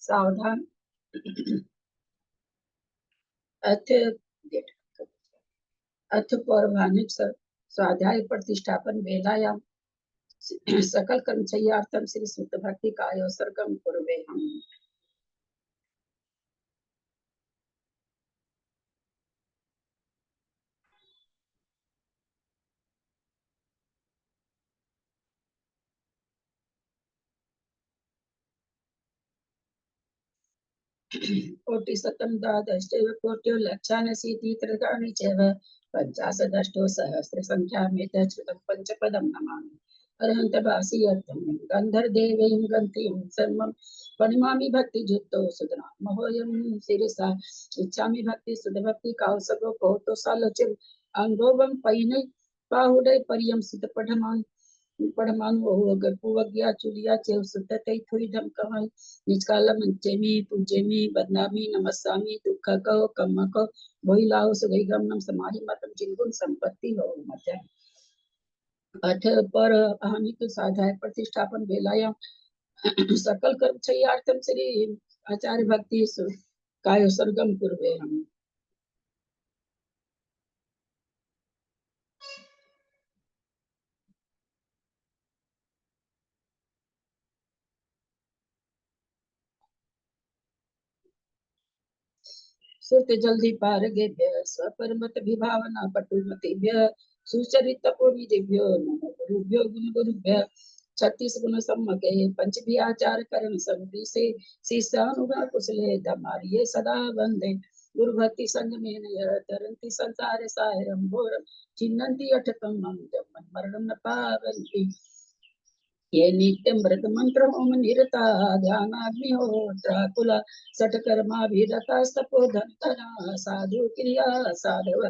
सावधान अथ पौर्वाणिक स्वाध्याय प्रतिष्ठापन वेलायां सकल कर्मचय्यार्थम श्री सुत भक्ति कायोसर्गम कुर्वे हम। कोटिशतं द्वादशैव कोट्यो लक्षानशीतित्रतानि चैव पञ्चाशदष्टो सहस्रसङ्ख्यामेतत् श्रुतं पञ्चपदं नमामि। अरहन्तवासी अर्थं गन्धर्देवैं गन्तीं सर्वं प्रणमामि भक्तियुक्तो सुधना महोऽयं शिरसा इच्छामि भक्ति सुधभक्ति कावसगो कौतो सालोचिम अंगोबं पैनै बाहुडै पर्यं सुत पढ़मान पुवग्या चुलिया चेव सुतते थुई धमकमल निष्कालम चेमी पूजेमी बदनामी नमस्सामी दुख कहो कम्म को वही लाओ सुगैगम नम समाहि मतम जिनगुण संपत्ति हो मध्य अथ पर अहमिक साधाय प्रतिष्ठापन वेलायां सकल कर्मचय्यार्थम श्री आचार्य भक्ति काय सर्गम कुर्वे हम। सुत जल्दी पार गेभ्य स्वपरमत विभावना पटुमतिभ्य सुचरित पूर्वी दिव्यो नमो गुरुभ्यो गुण गुरुभ्य 36 गुण सम्मके पंच आचार करण संधि से शिष्यानुगा कुशले धमारिये सदा वंदे गुरु भक्ति संग में तरंती संसार सायरम घोरम चिन्नन्ति अठकम मम जन्म मरणम न पावन्ति ये नित्यं व्रत मंत्र होम निरता ध्यानाग्निहोत्राकुला सटकर्मा विरतास्तपोधनतरा साधु क्रिया साधव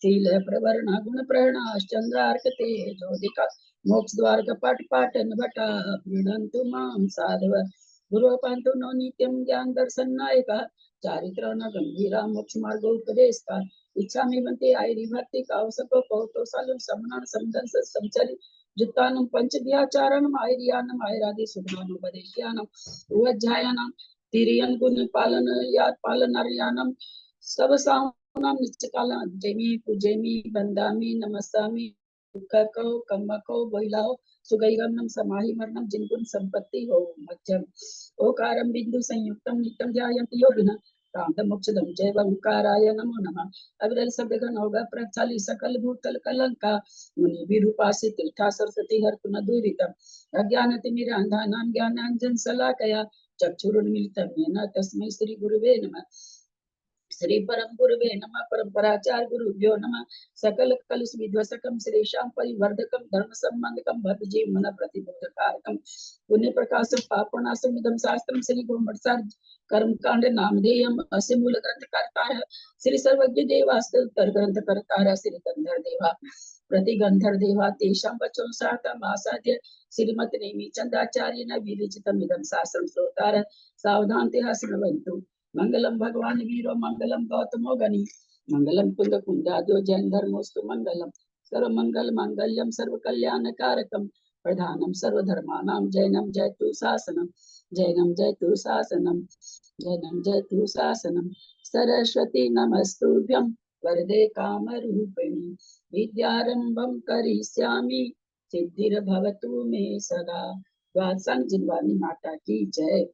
शील प्रवर्ण गुण प्रणाश्चंद्रार्क तेजोदिका मोक्ष द्वार कपट पाटन भटा प्रीणन्तु मां साधव गुरुपंतु नो नित्यं ज्ञान दर्शन नायका चारित्र न गंभीरा मोक्ष मार्ग उपदेश का इच्छा में बनते आयरी भक्ति कावसको कौतो सालम समना समदन संचरि जुत्तानं पंचध्याचारणं आयर्यानम् आयरादि सुधानुपदेश्यानम् उवज्जायानां तिरियन गुण पालन याद पालनार्यानम् सब सावनां नित्यकाला जमी पूजेमी बंदामी नमस्सामी दुःखको कम्मको वैलाओ सुगैगमनं समाहि मरणं जिनगुण संपत्ति हो मध्यम ओकारं बिंदु संयुक्तं नित्यं ध्यायन्ति योगिनः कांतमोक्षदं जय ओंकाराय नमो नमः। अविरल शब्दगण होगा प्रचाली सकल भूतल कलंका मुनि विरूपासी तीर्था सरस्वती हर पुन दूरितम अज्ञानतिमिरान्धानां ज्ञानाञ्जन शलाकया चक्षुरुन्मीलितं येन तस्मै श्री गुरुवे नमः। श्री परम गुरुवे नमः। परंपराचार्य गुरुभ्यो नमः। सकल कलुष विध्वसकम श्रीशां परिवर्धकम धर्म संबंधकम भक्ति मन प्रतिबोधकारकम पुण्य प्रकाशम पापनाशम इदं शास्त्रम श्री गुरुमठसार कर्मकांड नामधेयम अस्य मूल ग्रंथ करता है श्री सर्वज्ञ देवास्तर ग्रंथ करता है श्री गंधर देवा प्रति गंधर देवा तेषां वचो सातम आसाद्य श्रीमत नेमि चंद्राचार्य न विरचितम इदं शास्त्रम श्रोतार सावधान ते हस्नवन्तु मंगलम भगवान वीरो मंगलम गौतमो गणि मंगलम कुंद कुंडादो जैन धर्मोस्तु मंगलम सर्व मंगल मांगल्यम सर्व कल्याण कारकम प्रधानम सर्व धर्मानां जैनम जयतु शासनम जैनम जयतु शासनम जैनम जयतु शासनम सरस्वती नमस्तुभ्यं वरदे कामरूपिणी विद्यारंभं करिष्यामि सिद्धिर्भवतु मे सदा। द्वादशांग जिनवानी माता की जय।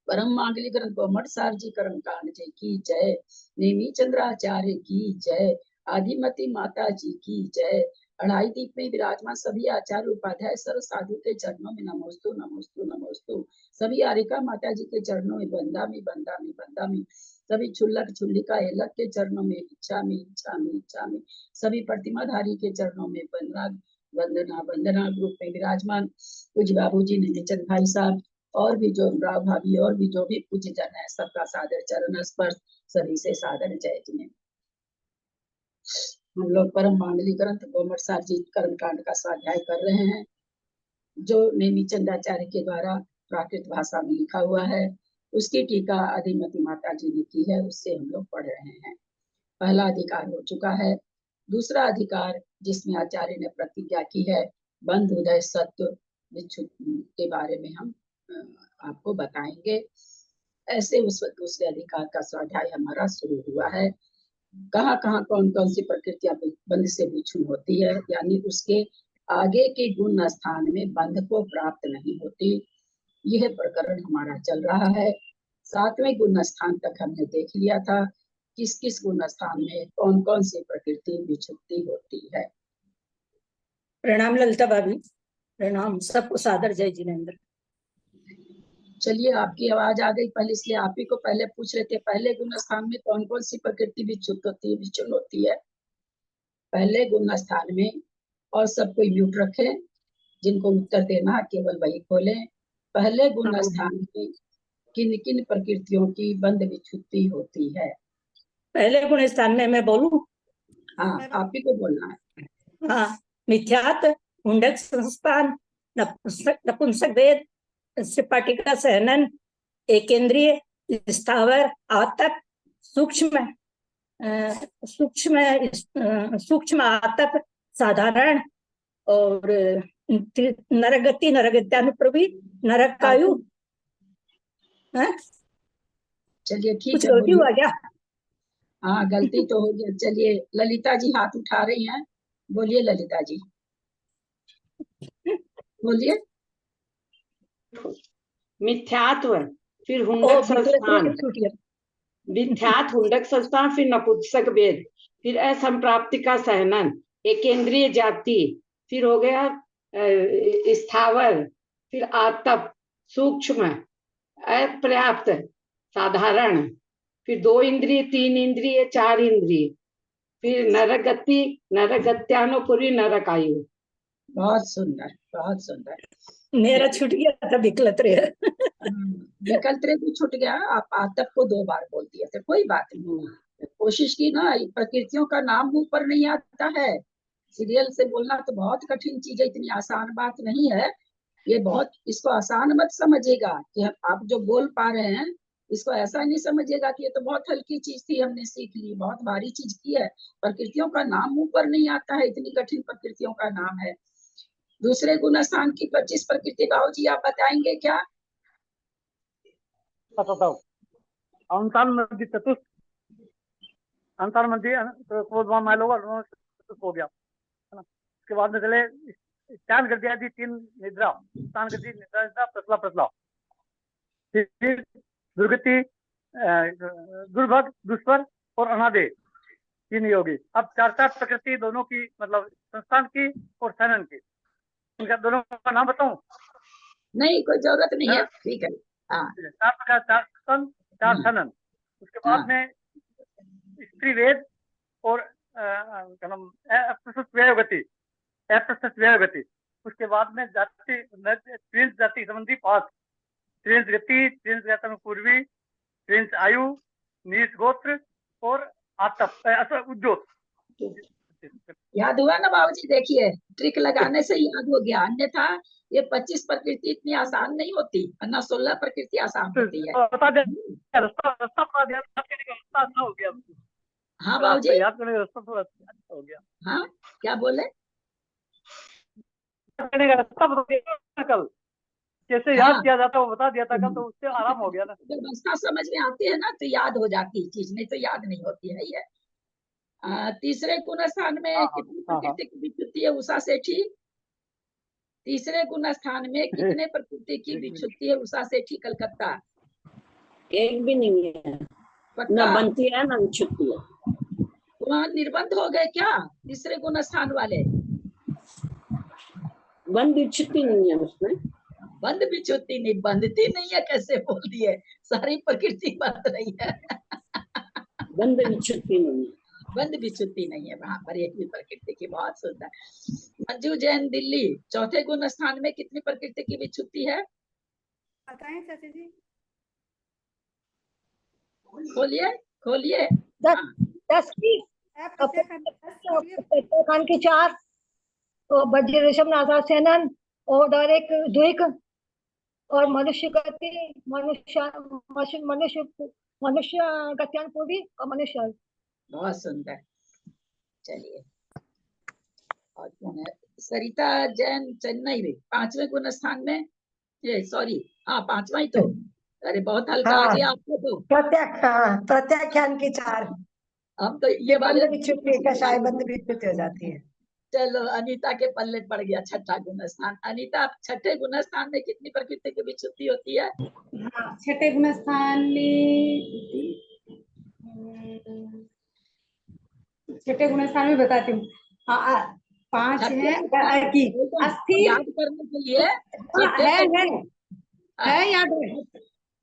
परम मांगलिक ग्रंथ कोमठ सार जी कर्म कांड जी की जय। नेमी चंद्राचार्य की जय। आदिमती माता जी की जय। अढ़ाई दीप में विराजमान सभी आचार्य उपाध्याय सर्व साधु के चरणों में नमोस्तु नमोस्तु नमोस्तु। सभी आरिका माता जी के चरणों में बंदामी बंदामी बंदामी। सभी छुल्लक छुल्लिका एलक के चरणों में इच्छामी इच्छामी इच्छामी। सभी प्रतिमाधारी के चरणों में वंदना वंदना वंदना ग्रुप में विराजमान पूज्य बाबू जी नितिचंद भाई साहब और भी जो राव भाभी और भी जो भी पूज्य जन है सबका सादर चरण स्पर्श सभी से सादर जय जिन्हें। हम लोग परम मांगलिक ग्रंथ कोमठ सार जी कर्म कांड का स्वाध्याय कर रहे हैं जो नेमी चंद्राचार्य के द्वारा प्राकृत भाषा में लिखा हुआ है। उसकी टीका आदिमती माता जी ने की है, उससे हम लोग पढ़ रहे हैं। पहला अधिकार हो चुका है। दूसरा अधिकार जिसमें आचार्य ने प्रतिज्ञा की है बंध उदय सत्व के बारे में हम आपको बताएंगे। ऐसे उस दूसरे अधिकार का स्वाध्याय हमारा शुरू हुआ है। कहाँ कहाँ कौन कौन सी प्रकृतियां बंध से विच्छिन्न होती है, यानी उसके आगे के गुण स्थान में बंध को प्राप्त नहीं होती। यह प्रकरण हमारा चल रहा है। 7वें गुण स्थान तक हमने देख लिया था, किस किस गुण स्थान में कौन कौन सी प्रकृति विच्छिन्नति होती है। प्रणाम ललिता भाभी, प्रणाम सबको सादर जय जिनेन्द्र। चलिए, आपकी आवाज आ गई पहले, इसलिए आप ही को पहले पूछ रहे थे, पहले गुण स्थान में कौन कौन सी प्रकृति विच्छिन्न होती है पहले गुण स्थान में। और सब कोई म्यूट रखे, जिनको उत्तर देना है केवल वही खोले। पहले गुण स्थान में किन किन प्रकृतियों की बंध विच्छिन्नति होती है? पहले गुण स्थान में मैं बोलूं? हाँ, आप ही को बोलना है। हाँ, मिथ्यात्व, हुंडक संस्थान, नपुंसक वेद, स्फटिका सहनन, एकेंद्रिय, स्थावर, आतप, सूक्ष्म सूक्ष्म सूक्ष्म आतप, साधारण, और नरगति, नरगत्यानुप्रवी, नरकायु। चलिए ठीक कुछ है, गलती हुआ क्या? हाँ, गलती तो हो गई। चलिए, ललिता जी हाथ उठा रही हैं, बोलिए ललिता जी, बोलिए। मिथ्यात्व, फिर हुंडक संस्थान, मिथ्यात्व, हुंडक संस्थान, फिर नपुंसक वेद, फिर असंप्राप्ति का सहनन, एकेंद्रीय जाति, फिर हो गया स्थावर, फिर आतप, सूक्ष्म, अपर्याप्त, साधारण, फिर 2 इंद्रिय, 3 इंद्रिय, 4 इंद्रिय, फिर नरगति, नरगत्यानुपूर्वी, नरकायु। बहुत सुंदर, बहुत सुंदर। मेरा छूट गया था विकलत रे। विकल्प रे भी छूट गया। आप आतप को 2 बार बोल दिए थे, कोई बात नहीं। कोशिश की ना, प्रकृतियों का नाम मुंह पर नहीं आता है। सीरियल से बोलना तो बहुत कठिन चीज है, इतनी आसान बात नहीं है ये। बहुत, इसको आसान मत समझिएगा कि आप जो बोल पा रहे हैं, इसको ऐसा नहीं समझिएगा कि ये तो बहुत हल्की चीज थी, हमने सीख ली, बहुत भारी चीज की है। प्रकृतियों का नाम मुंह पर नहीं आता है, इतनी कठिन प्रकृतियों का नाम है। दूसरे गुण स्थान की 25 प्रकृति बाबू जी आप बताएंगे क्या? अंतर्मध्य चतुर्थ, अंतर्मध्य क्रोधवान माइलोगा चतुर्थ हो गया, है ना। उसके बाद में चले स्नान कर दिया थी 3 निद्रा, स्नान कर दी, निद्रा निद्रा, प्रसला प्रसला, फिर दुर्गति, दुर्भग, दुष्पर और अनादे, 3 योगी। अब 4 प्रकृति दोनों की, मतलब संस्थान की और सैनन की, उनका दोनों का नाम बताऊं? नहीं, कोई जरूरत नहीं है, ठीक है। हाँ, 4 प्रकार, 4 सन, 4 सनन। उसके बाद में स्त्री वेद और अप्रशस्त व्ययगति, अप्रशस्त व्ययगति। उसके बाद में जाति, त्रिंश जाति संबंधी 5, त्रिंश गति, त्रिंश गतानुपूर्वी, त्रिंश आयु, नीच गोत्र और आतप, उद्योत। याद हुआ ना बाबूजी? देखिए, ट्रिक लगाने से याद हो गया, अन्यथा ये 25 प्रकृति इतनी आसान नहीं होती, वरना 16 प्रकृति आसान होती है। बता दे, रास्ता बता दिया, रास्ता अच्छा हो गया। हाँ बाबूजी, याद करने का रास्ता थोड़ा अच्छा हो गया। हाँ, क्या बोले? करने का रास्ता बता दिया कल, कैसे याद किया जाता है वो बता दिया था कल, तो उससे आराम हो गया ना। व्यवस्था समझ में आती है ना, तो याद हो जाती है चीज, नहीं तो याद नहीं होती है ये। तीसरे गुण स्थान में कितनी प्रकृति की विच्छिन्नति है उषा सेठी? तीसरे गुण स्थान में कितने प्रकृति की विच्छिन्नति है उषा सेठी, कलकत्ता? एक भी नहीं है, न बनती है न विच्छिन्नति है। वहाँ निर्बंध हो गए क्या तीसरे गुण स्थान वाले? बंद विच्छिन्नति नहीं है उसमें। बंद विच्छिन्नति नहीं, बंधती नहीं है, कैसे बोल दिए? सारी प्रकृति बंध रही है। बंद विच्छिन्नति नहीं है, बंद विच्छिन्नति नहीं है वहां पर, एक भी प्रकृति की। बहुत सुंदर। मंजू जैन दिल्ली, चौथे गुण स्थान में कितनी प्रकृति की विच्छिन्नति है? बताएं चाचा जी। खोलिए खोलिए। 10 की खान की 4, और वज्र ऋषभ नासा सेनन, और एक द्विक, और मनुष्य गति, मनुष्य मनुष्य मनुष्य गत्यानुपूर्वी और मनुष्य। बहुत सुंदर। चलिए, और कौन है? सरिता जैन चेन्नई में 5वें गुण स्थान में ये सॉरी, हाँ 5वां ही तो। अरे बहुत हल्का आ हाँ गया आपको तो। प्रत्याख्यान की 4 अब तो ये बंद वाले विच्युति कषाय बंद विच्युति हो जाती है। चलो अनीता के पल्ले पड़ गया छठा गुण स्थान। अनीता, छठे गुण स्थान में कितनी प्रकृति की विच्युति होती है? हाँ, छठे गुण स्थान में छठे गुण स्थान में बताती हूँ। हाँ, 5 छठे है गुण स्थान की एकदम अस्थिर। याद करने के लिए हाँ, छठे पे हाँ, है याद है।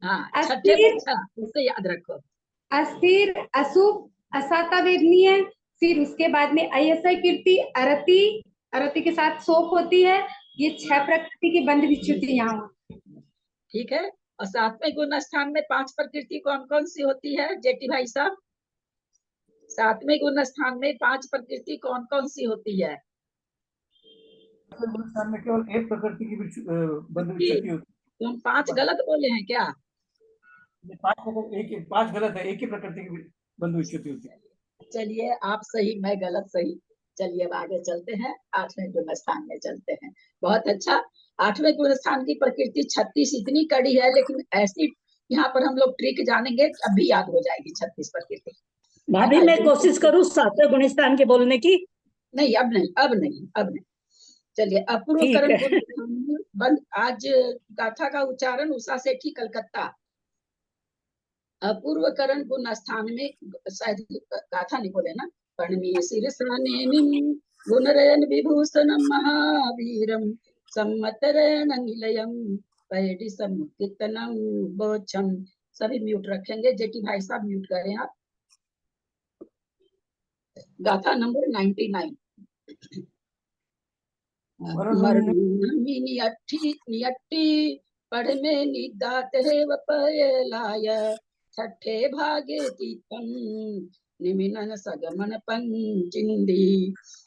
हाँ छठे पे अस्थिर, 6 उसे याद रखो। अस्थिर, अशुभ, असाता वेदनीय, फिर उसके बाद में अयसय कीर्ति, अरति, अरति के साथ शोक होती है। ये 6 प्रकृति की बंद विच्युति यहाँ होती है। ठीक है। और 7वें गुण स्थान में 5 प्रकृति कौन कौन सी होती है जेठी भाई साहब? 7वें गुण स्थान में 5 प्रकृति कौन कौन सी होती है? स्थान में केवल एक प्रकृति की बंध जी, विच्युति होती तुम 5 गलत बोले हैं क्या? है। 5 गलत है, एक ही प्रकृति की बंध विच्युति होती है। चलिए आप सही, मैं गलत सही। चलिए अब आगे चलते हैं, 8वें गुण स्थान में चलते हैं। बहुत अच्छा। 8वें गुण स्थान की प्रकृति 36 इतनी कड़ी है, लेकिन ऐसी यहाँ पर हम लोग ट्रिक जानेंगे कि अभी याद हो जाएगी 36 प्रकृति। भाभी मैं कोशिश करूँ 7वें गुण स्थान के बोलने की। नहीं अब नहीं, अब नहीं, अब नहीं। चलिए अपूर्व ठीक करण है। गुण स्थान में बंद। आज गाथा का उच्चारण उषा सेठी कलकत्ता। अपूर्व करण गुण स्थान में शायद गाथा नहीं बोले ना। कर्णमीय शीर्षानेमिं गुणरयन विभूषणं महावीरं सम्मतरयन निलयं पैडी समुत्कितनं बोचम। सभी म्यूट रखेंगे। जेठी भाई साहब म्यूट करें आप। गाथा नंबर 99। नियट्टी पढ़ में निदात है वपयलाय छठे भागे तीतम निमिनन सगमन पंचिंदी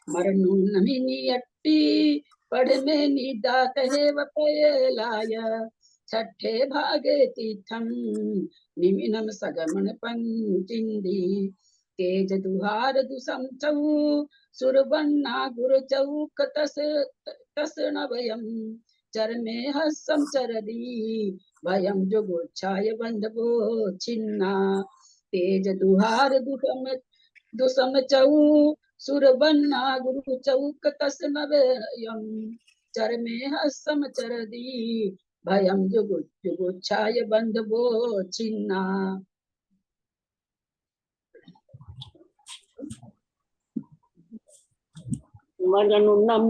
मरनु नमिनियट्टी पढ़ में निदात है वपयलाय छठे भागे तीर्थम निमिनम सगमन पंचिंदी तेज दुहार दुसम चौ सुरवन्ना गुरु चौक तस नवयम चरमे हसम चरदी भयम जुगुच्छाय बंधवो छिन्ना तेज दुहार दुसम चौ सुरवन्ना गुरु चौक तस नवयम चरमे हसम चरदी भयम जुगुच्छाय बंधवो छिन्ना। मरनुन्नम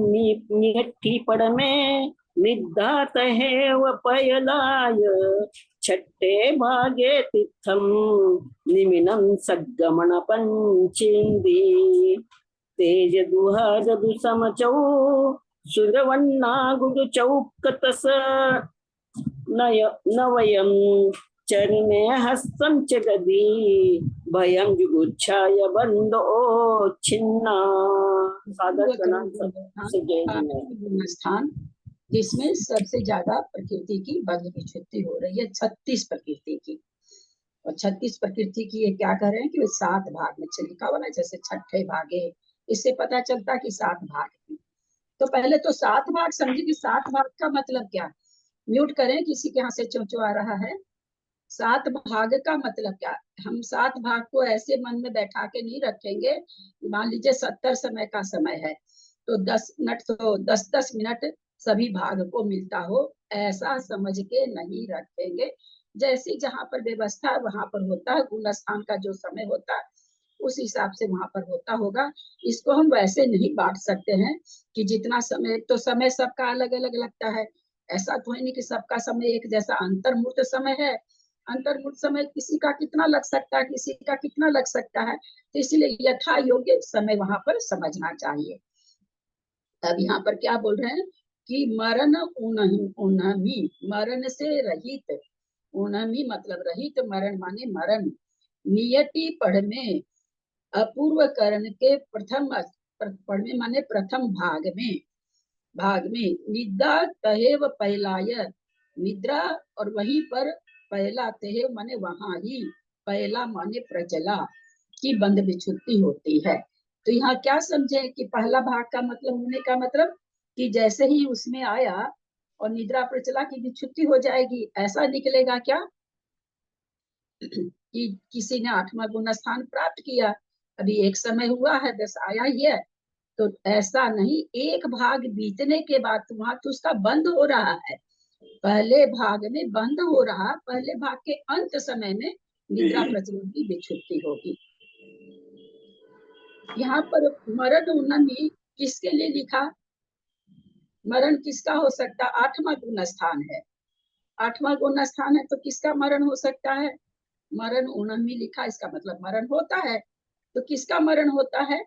नियट्ठी पड़ में निदात है व पयलाय छठे भागे तिथम निमिनम सद्गमन पंचिंदी तेज दुहर दुसमचौ सुरवन्ना गुरु चौक तस नवयम चरणे हस्तम चगदी भयम जुगुच्छाय बंदो छिन्ना। सादर प्रणाम से जय जिनेन्द्र। स्थान जिसमें सबसे ज्यादा प्रकृति की बंध विच्युति हो रही है 36 प्रकृति की। और 36 प्रकृति की ये क्या कर रहे हैं कि 7 भाग में लिखा हुआ ना, जैसे छठे भागे, इससे पता चलता कि 7 भाग हैं। तो पहले तो 7 भाग समझे कि 7 भाग का मतलब क्या। म्यूट करें, किसी के यहाँ से चोंचो आ रहा है। 7 भाग का मतलब क्या। हम 7 भाग को ऐसे मन में बैठा के नहीं रखेंगे। मान लीजिए 70 समय का समय है तो 10 मिनट तो 10-10 मिनट सभी भाग को मिलता हो, ऐसा समझ के नहीं रखेंगे। जैसी जहाँ पर व्यवस्था वहां पर होता है, गुण स्थान का जो समय होता है उस हिसाब से वहां पर होता होगा। इसको हम वैसे नहीं बांट सकते हैं कि जितना समय, तो समय सबका अलग अलग लगता है। ऐसा तो है नहीं कि सबका समय एक जैसा। अंतर्मुहूर्त समय है, अंतर्मुहूर्त समय किसी का कितना लग सकता है, किसी का कितना लग सकता है। तो इसलिए यथा योग्य समय वहां पर समझना चाहिए। अब यहाँ पर क्या बोल रहे हैं कि मरण उन्नमी, मरण से रहित। उन्नमी मतलब रहित, मरण माने मरण। नियति पढ़ में अपूर्व करण के प्रथम पढ़ में माने प्रथम भाग में निद्रा तहेव पहलाय, निद्रा और वहीं पर पहला तहेव माने वहां ही, पहला माने प्रचला की बंध विच्युति होती है। तो यहाँ क्या समझे कि पहला भाग का मतलब होने का मतलब कि जैसे ही उसमें आया और निद्रा प्रचला की विच्छुत्ति हो जाएगी। ऐसा निकलेगा क्या कि किसी ने 8वां गुण स्थान प्राप्त किया, अभी एक समय हुआ है, 10 आया ही है, तो ऐसा नहीं, एक भाग बीतने के बाद वहां तो उसका बंद हो रहा है, पहले भाग में बंद हो रहा, पहले भाग के अंत समय में निद्रा प्रचलन की विच्छुत्ति होगी। यहाँ पर मरण उन्नति किसके लिए लिखा? मरण किसका हो सकता? 8वां गुण स्थान है, 8वां गुण स्थान है तो किसका मरण हो सकता है? मरण उन्नति लिखा, इसका मतलब मरण होता है। तो किसका मरण होता है?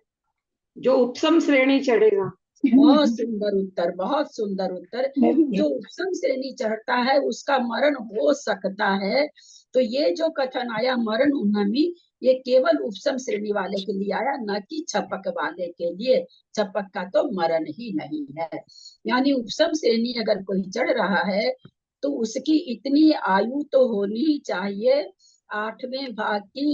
जो उपसम श्रेणी चढ़ेगा। बहुत सुंदर उत्तर, बहुत सुंदर उत्तर। जो उपसम श्रेणी चढ़ता है उसका मरण हो सकता है। तो ये जो कथन आया मरण उन्नति, ये केवल उपसम श्रेणी वाले के लिए आया, न कि छपक वाले के लिए। छपक का तो मरण ही नहीं है। यानी उपसम श्रेणी अगर कोई चढ़ रहा है तो उसकी इतनी आयु तो होनी ही चाहिए, 8वें भाग की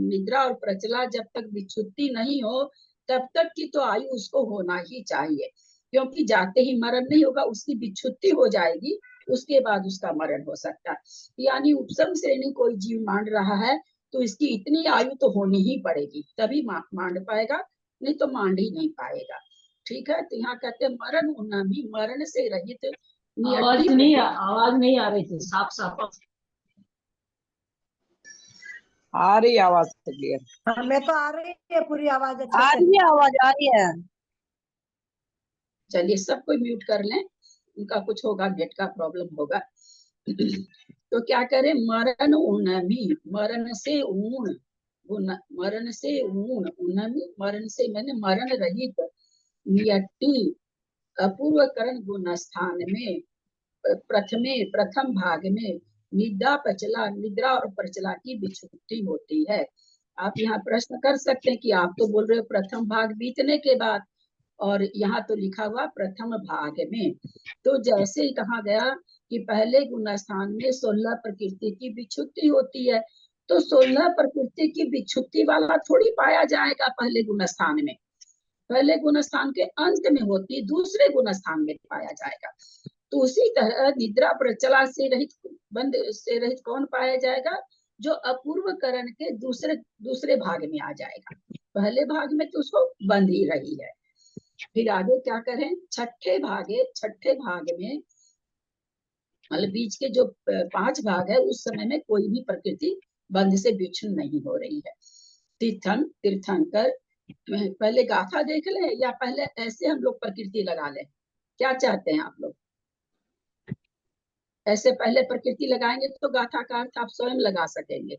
निद्रा और प्रचला जब तक विच्छुत्ति नहीं हो तब तक की तो आयु उसको होना ही चाहिए, क्योंकि जाते ही मरण नहीं होगा, उसकी विच्छुत्ति हो जाएगी, उसके बाद उसका मरण हो सकता है। यानी उपसम श्रेणी कोई जीव मान रहा है तो इसकी इतनी आयु तो होनी ही पड़ेगी, तभी मान पाएगा, नहीं तो मान ही नहीं पाएगा। ठीक है, तो यहाँ कहते हैं मरण उन्नति, मरण से रहित। आवाज नहीं आ रही थी साफ साफ। आ रही आवाज क्लियर? हमें तो आ रही है पूरी आवाज अच्छे आ से। रही है, आवाज आ रही है। चलिए सबको म्यूट कर लें, उनका कुछ होगा, नेट का प्रॉब्लम होगा। तो क्या करें? मरण उन्नति, मरण से ऊण, मरण से ऊण, उन्नति मरण से मैंने मरण रहित, नियति अपूर्व करण गुण स्थान में प्रथम भाग में निद्रा और प्रचला की विच्छुत्ति होती है। आप यहाँ प्रश्न कर सकते हैं कि आप तो बोल रहे हो प्रथम भाग बीतने के बाद, और यहाँ तो लिखा हुआ प्रथम भाग में। तो जैसे ही कहा गया कि पहले गुण स्थान में 16 प्रकृति की विच्छुत्ति होती है, तो 16 प्रकृति की विच्छुत्ति वाला थोड़ी पाया जाएगा पहले गुण स्थान में, पहले गुण स्थान के अंत में होती, दूसरे गुण स्थान में पाया जाएगा। तो उसी तरह निद्रा प्रचला से रहित, बंद से रहित कौन पाया जाएगा? जो अपूर्व करण के दूसरे भाग में आ जाएगा, पहले भाग में तो उसको बंद ही रही है। फिर आगे क्या करें? छठे भाग में, मतलब बीच के जो 5 भाग है उस समय में कोई भी प्रकृति बंध से विच्छिन्न नहीं हो रही है। तीर्थंकर, पहले गाथा देख ले या पहले ऐसे हम लोग प्रकृति लगा ले? क्या चाहते हैं आप लोग? ऐसे पहले प्रकृति लगाएंगे तो गाथा का अर्थ आप स्वयं लगा सकेंगे।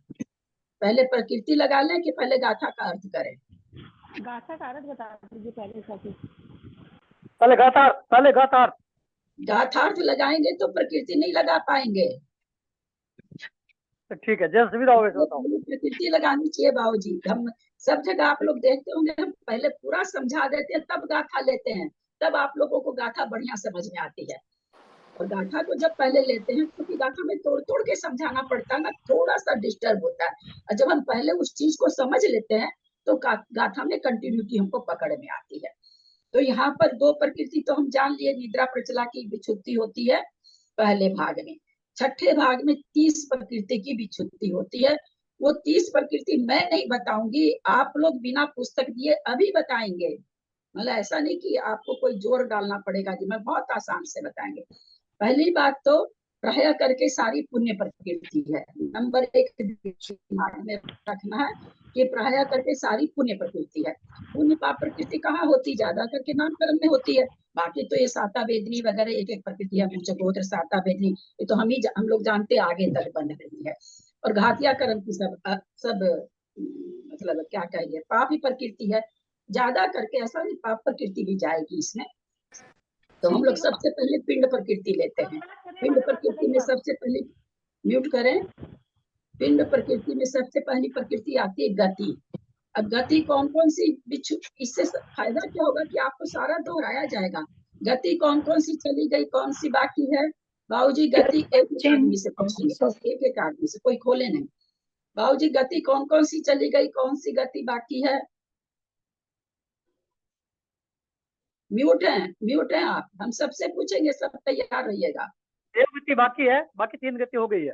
पहले प्रकृति लगा लें कि पहले गाथा का अर्थ करें? गाथा का अर्थ बता दीजिए पहले साथी। पहले गाथा गाथार्थ लगाएंगे तो प्रकृति नहीं लगा पाएंगे। ठीक है, जैसे सुविधा हो वैसे बताओ। प्रकृति लगानी चाहिए बाबूजी। हम सब जगह आप लोग देखते होंगे, हम पहले पूरा समझा देते हैं तब गाथा लेते हैं, तब आप लोगों को गाथा बढ़िया समझ में आती है। और गाथा को जब पहले लेते हैं क्योंकि गाथा में तोड़ तोड़ के समझाना पड़ता है ना, थोड़ा सा डिस्टर्ब होता है। और जब हम पहले उस चीज को समझ लेते हैं तो गाथा में कंटिन्यूटी हमको पकड़ में आती है। तो यहाँ पर 2 प्रकृति तो हम जान लिए, निद्रा प्रचला की विच्छुत्ति होती है पहले भाग में। छठे भाग में 30 प्रकृति की विच्छुत्ति होती है। वो 30 प्रकृति मैं नहीं बताऊंगी, आप लोग बिना पुस्तक दिए अभी बताएंगे। मतलब ऐसा नहीं कि आपको कोई जोर डालना पड़ेगा जी, मैं बहुत आसान से बताएंगे। पहली बात तो प्राय करके सारी पुण्य प्रकृति है, नंबर 1 दिमाग में रखना है कि प्राय करके सारी पुण्य प्रकृति है। पुण्य पाप प्रकृति कहाँ होती? ज्यादा करके नामकरण में होती है। बाकी तो ये साता वेदनी वगैरह एक एक प्रकृति है, पंचगोत्र साता वेदनी, ये तो हम लोग जानते आगे तक बन रही है। और घातिया कर्म की सब मतलब क्या कहिए, पाप ही प्रकृति है। ज्यादा करके ऐसा नहीं, पाप प्रकृति भी जाएगी इसमें। तो हम लोग सबसे पहले पिंड प्रकृति लेते हैं। पिंड प्रकृति में सबसे पहले, म्यूट करें, पिंड प्रकृति में सबसे पहली प्रकृति आती है गति। अब गति कौन कौन सी इससे फायदा क्या होगा कि आपको सारा दोहराया जाएगा। गति कौन कौन सी चली गई, कौन सी बाकी है? बाबूजी गति एक आदमी से पूछिए, एक आदमी से, कोई खोले नहीं। बाबूजी गति कौन कौन सी चली गई, कौन सी गति बाकी है? म्यूट है आप, हम सबसे पूछेंगे, सब तैयार रहिएगा। देव गति बाकी है, बाकी 3 गति हो गई है,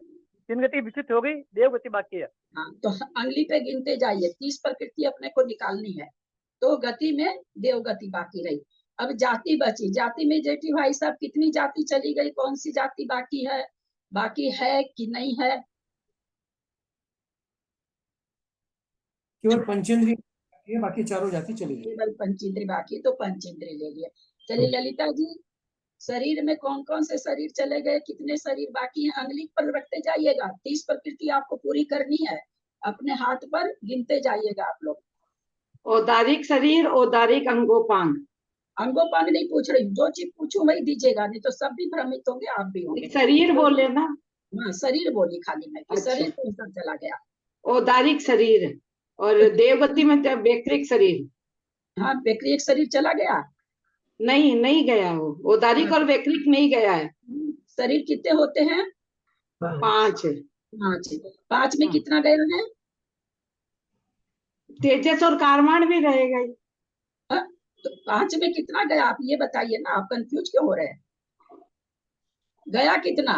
3 गति विकसित हो गई, देव गति बाकी है। हाँ, तो अंगली पे गिनते जाइए, 30 प्रकृति अपने को निकालनी है, तो गति में देव गति बाकी रही। अब जाति बची, जाति में जेठी भाई साहब कितनी जाति चली गई, कौन सी जाति बाकी है कि नहीं है? केवल पंचेंद्रिय ये बाकी चारों जाति चली गई। केवल पंचेंद्रिय बाकी, तो पंचेंद्रिय ले लिया। चलिए ललिता जी, शरीर में कौन कौन से शरीर चले गए, कितने शरीर बाकी हैं, अंगली पर रखते जाइएगा। 30 प्रकृति आपको पूरी करनी है, अपने हाथ पर गिनते जाइएगा आप लोग। औदारिक शरीर, औदारिक अंगोपांग। अंगोपांग नहीं पूछ रही, जो चीज पूछूं वही दीजिएगा, नहीं तो सब भी भ्रमित होंगे, आप भी होंगे। शरीर बोले ना? हाँ, शरीर बोली खाली मैं, कि अच्छा। शरीर कौन सा चला गया। औदारिक शरीर और देवगति में वैक्रिक शरीर। हाँ, वैक्रिक शरीर चला गया, नहीं गया वो, औदारिक और वैक्रिक नहीं गया है। शरीर कितने होते हैं? 5। 5 में कितना गया है? तेजस और कारवाण भी रहेगा ही। तो 5 में कितना गया, आप ये बताइए ना, आप कंफ्यूज क्यों हो रहे हैं? गया कितना?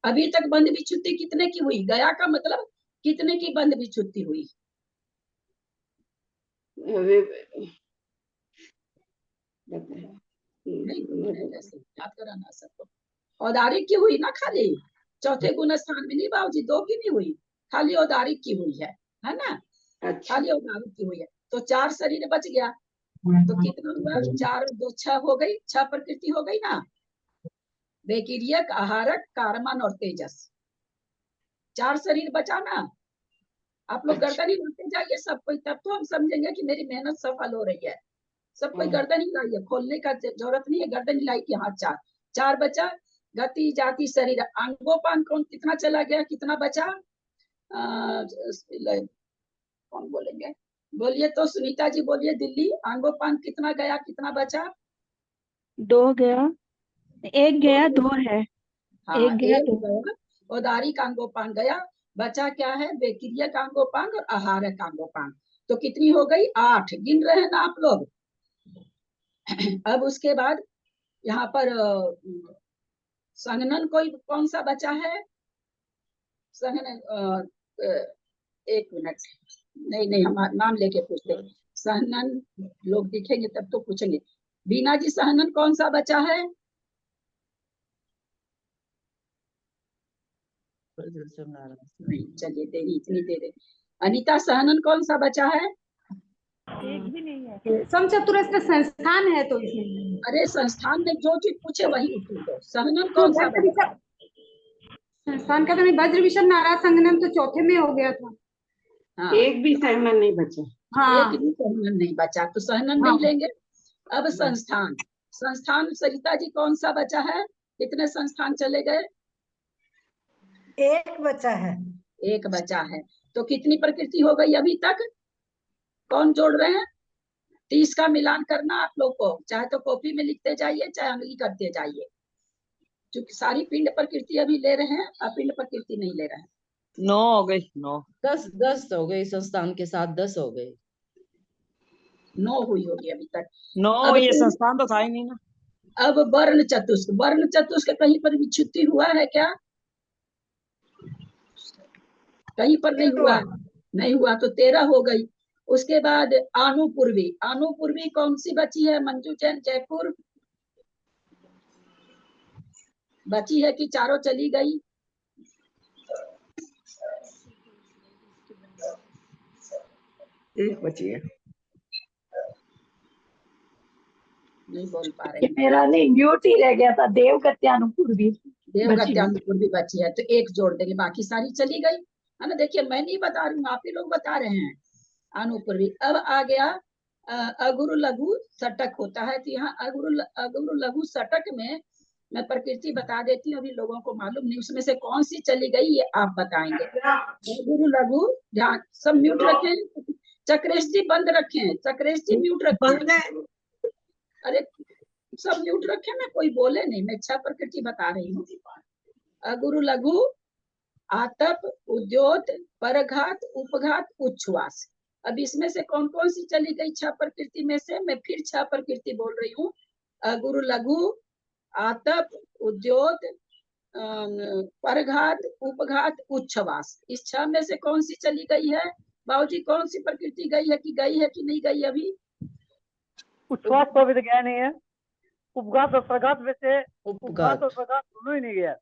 अभी तक बंद विच्छुत्ति कितने की हुई? गया का मतलब कितने की बंद विच्छुत्ति हुई? नहीं, ऐसे याद कराना सबको। औदारिक की हुई ना खाली, चौथे गुण स्थान में नहीं बाबूजी, 2 की नहीं हुई, खाली औदारिक की हुई है ना? अच्छा। खाली औदारिक की हुई है, तो 4 शरीर बच गया, तो कितना हुआ? 4 और 2 6 हो गई, 6 प्रकृति हो गई ना। वैकिरियक, आहारक, कारमान और तेजस, 4 शरीर बचा ना। आप लोग गर्दन हिलाते जाइए सब कोई, तब तो हम समझेंगे कि मेरी मेहनत सफल हो रही है। सब कोई गर्दन हिलाइए, खोलने का जरूरत नहीं है, गर्दन हिलाई के हाथ। 4 बचा, गति, जाति, शरीर। अंगोपांग कौन कितना चला गया, कितना बचा? कौन बोलेंगे, बोलिए तो, सुनीता जी बोलिए, दिल्ली। अंगोपांग कितना गया, कितना बचा? 2 गया, 1 गया, 2 है। हाँ, 1 गया, 2 गया। औदारिक अंगोपांग गया, बचा क्या है? वैकिरियक अंगोपांग और आहारक अंगोपांग। तो कितनी हो गई? 8। गिन रहे हैं ना आप लोग? अब उसके बाद यहाँ पर संघनन कोई कौन सा बचा है? संघनन, एक मिनट, नहीं हम नाम लेके पूछते। सहनन लोग दिखेंगे तब तो पूछेंगे। बीना जी, सहनन कौन सा बचा है? नहीं, चलिए दे दी, इतनी दे दे। अनीता, सहनन कौन सा बचा है? एक भी नहीं है। समचतुरस्र संस्थान है तो इसमें। अरे संस्थान में जो चीज पूछे वही उत्तर दो। सहनन कौन सा बचा? संस्थान का तो नहीं, वज्र विषम नाराज संगनन तो चौथे में हो गया था। हाँ, एक भी सहनन नहीं बचा। हाँ, एक भी सहनन नहीं बचा, तो सहनन हाँ। नहीं लेंगे। अब संस्थान, संस्थान सरिता जी कौन सा बचा है? कितने संस्थान चले गए? 1 बचा है। 1 बचा है, तो कितनी प्रकृति हो गई अभी तक? कौन जोड़ रहे हैं? 30 का मिलान करना आप लोग को, चाहे तो कॉपी में लिखते जाइए, चाहे अंगली करते जाइए, क्योंकि सारी पिंड प्रकृति अभी ले रहे हैं, अपिंड प्रकृति नहीं ले रहे हैं। 9 हो गई। 9 10 हो गई, संस्थान के साथ 10 हो गई। 9 हुई होगी अभी तक। 9 ये संस्थान तो था ही नहीं ना। अब वर्ण चतुष्क, वर्ण चतुष्क कहीं पर विच्छुत्ति हुआ है क्या? कहीं पर नहीं हुआ, नहीं हुआ, तो 13 हो गई। उसके बाद आनुपूर्वी, आनुपूर्वी कौन सी बची है? मंजू जैन जयपुर बची है कि चारों चली गई? एक बची है। नहीं बोल पा रहे। मेरा नहीं, म्यूट ही रह गया था। देवगत्यानुपूर्वी, देवगत्यानुपूर्वी बची है, तो 1 जोड़ देंगे, बाकी सारी चली गई है ना। देखिए मैं नहीं बता रही हूँ, आप ही लोग बता रहे हैं। अनुपूर्वी। अब आ गया अगुरु लघु षटक होता है, तो यहाँ अगुरु लघु षटक में मैं प्रकृति बता देती हूँ, अभी लोगों को मालूम नहीं उसमें से कौन सी चली गई, ये आप बताएंगे। अगुरु लघु, ध्यान, सब म्यूट रखें। चक्रेश जी बंद रखें, चक्रेश जी म्यूट रखें। अरे सब म्यूट रखे ना, कोई बोले नहीं, मैं 6 प्रकृति बता रही हूँ। अगुरु लघु, आतप, उद्योत, परघात, उपघात, उच्छ्वास। अब इसमें से कौन कौन सी चली गई 6 प्रकृति में से? मैं फिर 6 प्रकृति बोल रही हूँ, अगुरु लघु, आतप, उद्योत, परघात, उपघात, उच्छ्वास। इस 6 में से कौन सी चली गई है बाबूजी? कौन सी प्रकृति गई है कि नहीं गई अभी? उच्छ्वास तो अभी तक गया नहीं है। उपघात और प्रघात में से उपघात उपघात और प्रघात दोनों ही नहीं गया।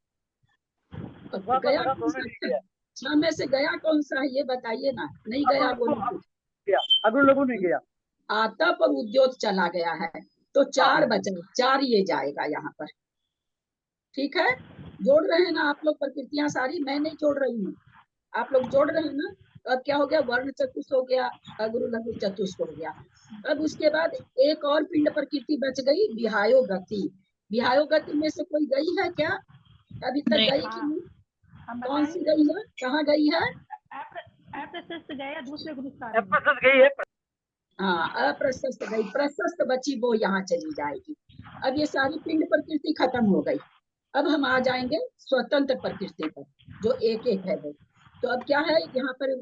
उपघात और गया प्रघात कौन दोनों सा ही नहीं गया। 6 में से गया कौन सा है ये बताइए ना। नहीं गया बोलिए। गया अगुरु लघु नहीं गया। आतप और उद्योत चला गया है, तो 4 बचा, 4 ये जाएगा यहाँ पर। ठीक है, जोड़ रहे हैं ना आप लोग प्रकृतियां सारी? मैं नहीं जोड़ रही हूँ, आप लोग जोड़ रहे हैं ना? तो अब क्या हो गया? वर्ण चतुष्ट हो गया, अगुरु लघु चतुष्ट हो गया। अब उसके बाद एक और पिंड प्रकृति बच गई, विहायो गति। विहायो गति में से कोई गई है क्या अभी तक? गई कि नहीं? कौन सी गई है? कहाँ गई है? अप्रशस्त गया, दूसरे गुरु अप्रशस्त गई है। हाँ, अप्रशस्त गई, प्रशस्त बची, वो यहाँ चली जाएगी। अब ये सारी पिंड प्रकृति खत्म हो गई। अब हम आ जाएंगे स्वतंत्र प्रकृति पर, जो एक एक है वो। तो अब क्या है यहाँ पर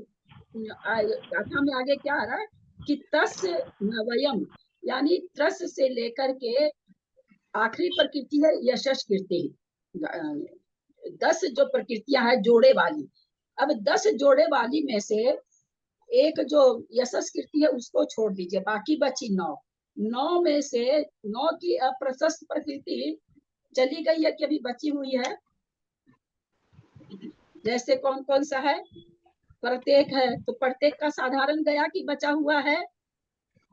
गाथा में आगे क्या आ रहा है कि तस् नवयम, यानी त्रस से लेकर के आखिरी प्रकृति है यशस कीर्ति। 10 जो प्रकृतियां हैं जोड़े वाली, अब 10 जोड़े वाली में से एक जो यशस कीर्ति है उसको छोड़ दीजिए, बाकी बची 9। 9 में से 9 की अप्रशस्त प्रकृति चली गई है कि अभी बची हुई है? जैसे कौन कौन सा है? प्रत्येक है, तो प्रत्येक का साधारण गया कि बचा हुआ है?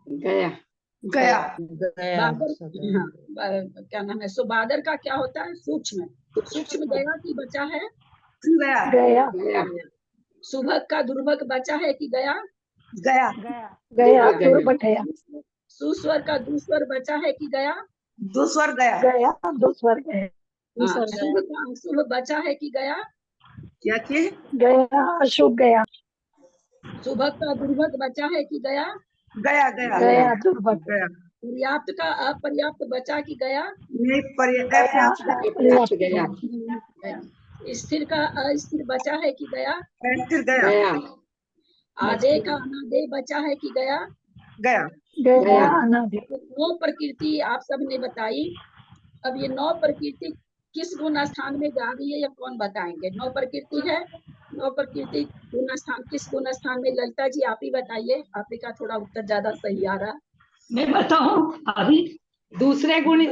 गया गया बादर, हाँ, क्या नाम है? सो बादर का क्या होता है? सूक्ष्म। सूक्ष्म गया कि बचा है? गया गया सुभग का दुर्भग बचा है कि गया? गया गया गया सुस्वर का दुस्वर बचा है कि गया? दूसर गया दूसर गए हाँ, शुभ का अशुभ बचा है कि गया? क्या चीज? गया अशुभ गया सुभग का दुर्भग बचा है कि गया? गया गया दुर्भग गया पर्याप्त का अपर्याप्त बचा कि गया? नहीं, पर्याप्त गया स्थिर का अस्थिर बचा है कि गया? फिर गया गया आधे का अनादे बचा है कि गया? गया गया अनादि 9 प्रकृति आप सबने बताई। अब ये 9 प्रकृति किस गुण स्थान में जा रही है, या कौन बताएंगे? 9 प्रकृति है, 9 प्रकृति गुण स्थान किस गुण स्थान में? ललिता जी आप ही बताइए, आप ही का थोड़ा उत्तर ज्यादा सही आ रहा। मैं बताऊं अभी? दूसरे गुण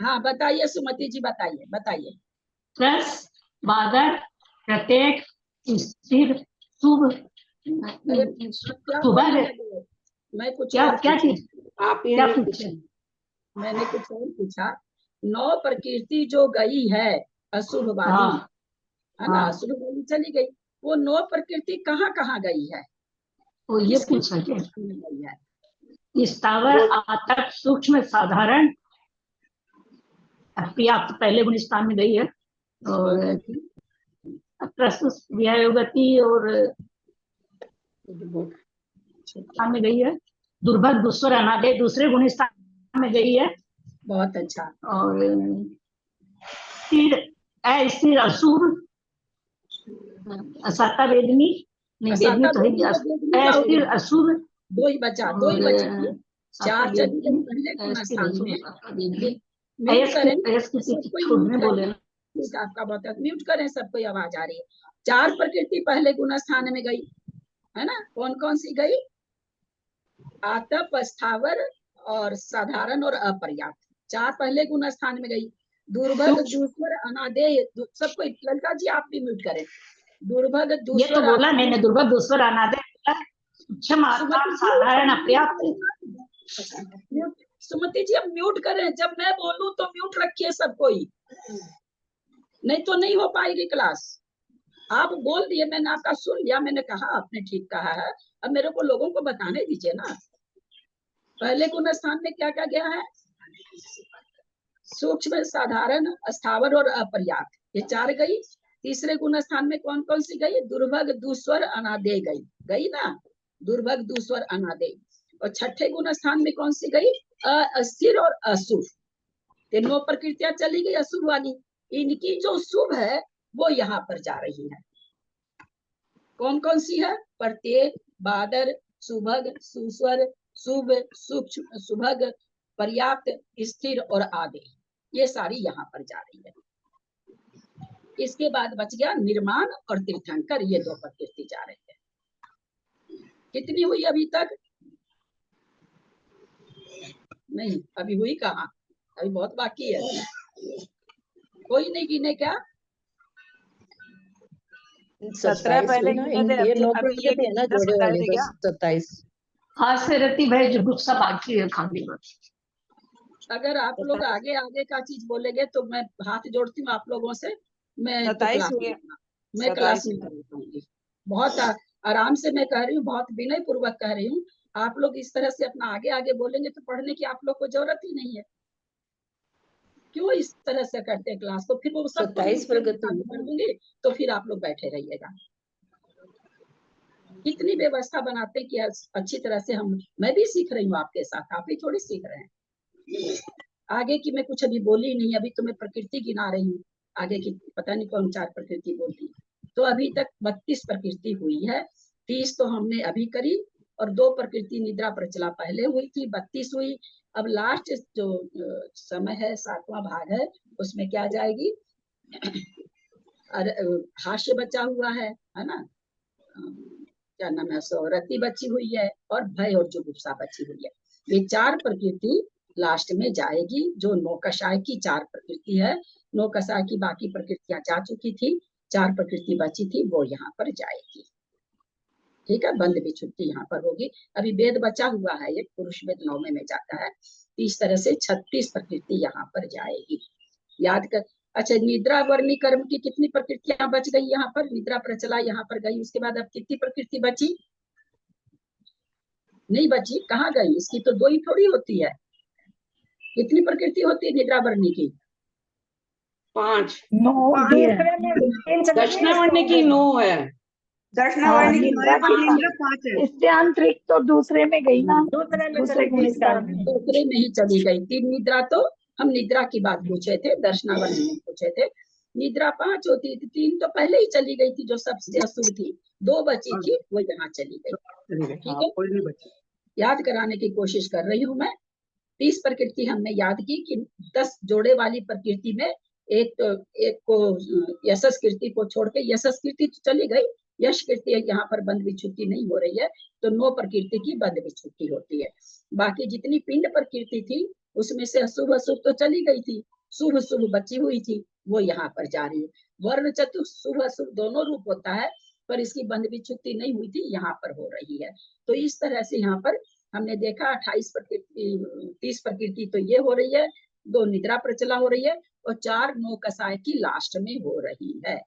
हाँ बताइए, सुमति जी बताइए। त्रस, बादर, प्रत्येक, स्थिर, शुभ, अरे क्या सुबह बोलने लगे? मैं कुछ क्या और क्या पूछा। चीज? आप ही क्या ने पूछे? मैंने कुछ और पूछा। 9 प्रकृति जो गई है अशुभ वाली, हाँ है ना? हाँ। अशुभ वाली चली गई, वो 9 प्रकृति कहाँ कहाँ गई है? वो ये किस पूछा कि में गई है? स्थावर, आतक, सूक्ष्म, साधारण, पर्याप्त पहले गुण स्थान में गई है, और प्रस्तुत व्यायोगति और स्थान में गई है। दुर्भग, दुस्वर, अनादे दूसरे गुण स्थान में गई है। बहुत अच्छा। और स्थिर, अस्थिर, अशुभ, असाता वेदनी नहीं, वेदनी तो है, अस्थिर, अशुभ, 2 ही बचा, 2 ही बची थी। 4 चली गई पहले गुण स्थान में। म्यूट करें, बोले ना। आपका बहुत म्यूट करें, सबको आवाज आ रही है। 4 प्रकृति पहले गुण स्थान में गई, है ना? कौन कौन सी गई? आतप, स्थावर और साधारण और अपर्याप्त, 4 पहले गुण स्थान में गई। दुर्भग, दूसर, अनादेय, सबको। ललिता जी आप भी म्यूट करें। दुर्भग, ये तो दूसर, बोला मैंने, दुर्भग, दूसर, अनादे, साधारण, अपर्याप्त। सुमति जी अब म्यूट करें, जब मैं बोलूं तो म्यूट रखिए सब कोई, नहीं तो नहीं हो पाएगी क्लास। आप बोल दिए, मैंने आपका सुन लिया, मैंने कहा आपने ठीक कहा है, अब मेरे को लोगों को बताने दीजिए ना। पहले गुण स्थान में क्या क्या गया है? सूक्ष्म, साधारण, स्थावर और अपर्याप्त, ये 4 गई। तीसरे गुण स्थान में कौन कौन सी गई? दुर्भग, दूस्वर, अनादे गई ना? दुर्भग, दूस्वर, अनादे। और छठे गुण स्थान में कौन सी गई? अस्थिर और अशुभ। 9 प्रकृतियां चली गई अशुभ वाली, इनकी जो शुभ है वो यहाँ पर जा रही है। कौन कौन सी है? प्रत्येक, बादर, सुभग, सुस्वर, शुभ, सूक्ष्म, सुभग, पर्याप्त, स्थिर और आदि, ये सारी यहाँ पर जा रही है। इसके बाद बच गया निर्माण और तीर्थंकर, ये 2 प्रकृति जा रही है। कितनी हुई अभी तक? नहीं, अभी हुई कहाँ, अभी बहुत बाकी है। कोई नहीं गिने क्या? 17 पहले ना, गिने थे, ये अभी 9 अभी ये प्रकृति है ना 10 जोड़े बताए वाले, थे क्या? तो 27। हाँ से रति भाई जो गुस्सा बाकी है खाने में। अगर आप लोग आगे आगे का चीज बोलेंगे तो मैं हाथ जोड़ती हूँ आप लोगों से, मैं तो 27 क्लास हो में गया। मैं क्लास 27 में कर पाऊंगी। बहुत आराम से मैं कह रही हूँ, बहुत विनय पूर्वक कह रही हूँ। आप लोग इस तरह से अपना आगे आगे बोलेंगे तो पढ़ने की आप लोग को जरूरत ही नहीं है। क्यों इस तरह से करते हैं क्लास को? फिर वो सब 27 प्रगति कर दूंगी तो फिर आप लोग बैठे रहिएगा। कितनी व्यवस्था बनाते हैं कि अच्छी तरह से मैं भी सीख रही हूँ आपके साथ, आप ही थोड़ी सीख रहे हैं। आगे की मैं कुछ अभी बोली नहीं, अभी तो मैं प्रकृति गिना रही हूँ। आगे की पता नहीं कौन 4 प्रकृति बोलती है। तो अभी तक 32 प्रकृति हुई है, 30 तो हमने अभी करी और 2 प्रकृति निद्रा प्रचला पहले हुई थी, 32 हुई। अब लास्ट जो समय है, 7वां भाग है, उसमें क्या जाएगी? हास्य बचा हुआ है ना, क्या नाम है, रति बची हुई है और भय और जुगुप्सा बची हुई है। ये 4 प्रकृति लास्ट में जाएगी। जो नौकशाय की 4 प्रकृति है, नौकशाय की बाकी प्रकृतियां जा चुकी थी, 4 प्रकृति बची थी, वो यहाँ पर जाएगी। ठीक है, बंद विच्छुत्ति यहाँ पर होगी। अभी वेद बचा हुआ है, ये पुरुष वेद 9वें में जाता है। इस तरह से 36 प्रकृति यहाँ पर जाएगी। याद कर। अच्छा, निद्रा वर्णी कर्म की कितनी प्रकृतियां बच गई यहाँ पर? निद्रा प्रचला यहाँ पर गई, उसके बाद अब कितनी प्रकृति बची? नहीं बची, कहाँ गई? इसकी तो 2 ही थोड़ी होती है। कितनी प्रकृति होती है निद्रा वर्णी की? 5। दूसरे में 3 चली गई, दक्षिणावर्णी की 9 है। दक्षिणावर्णी की निद्रा 9 है, निद्रा 5 है। स्त्यांतरिक तो दूसरे में गई ना, दूसरे में चली गई। दूसरे में ही चली गई। 3 निद्रा तो हम निद्रा की बात पूछे थे, दर्शनावर्णी में पूछे थे। निद्रा 5 होती थी, 3 तो पहले ही चली गई थी जो सबसे अशुभ थी, 2 बची थी, वो यहाँ चली गई। ठीक है, याद कराने की कोशिश कर रही हूँ मैं। 30 प्रकृति हमने याद की कि 10 जोड़े वाली प्रकृति में एक को यशस कीर्ति को छोड़ के, यशस कीर्ति चली गई, यश कीर्ति यहाँ पर बंद विच्छुत्ति नहीं हो रही है, तो 9 प्रकृति की बंद विच्छुत्ति होती है। बाकी जितनी पिंड प्रकृति थी उसमें से अशुभ अशुभ तो चली गई थी, शुभ शुभ बची हुई थी, वो यहाँ पर जा रही है। वर्ण चतुर्थ शुभ अशुभ दोनों रूप होता है, पर इसकी बंद विच्छुत्ति नहीं हुई थी, यहाँ पर हो रही है। तो इस तरह से यहाँ पर हमने देखा 28 प्रकृति, 30 प्रकृति तो ये हो रही है, 2 निद्रा प्रचला हो रही है और 4 नौकसाय की लास्ट में हो रही है।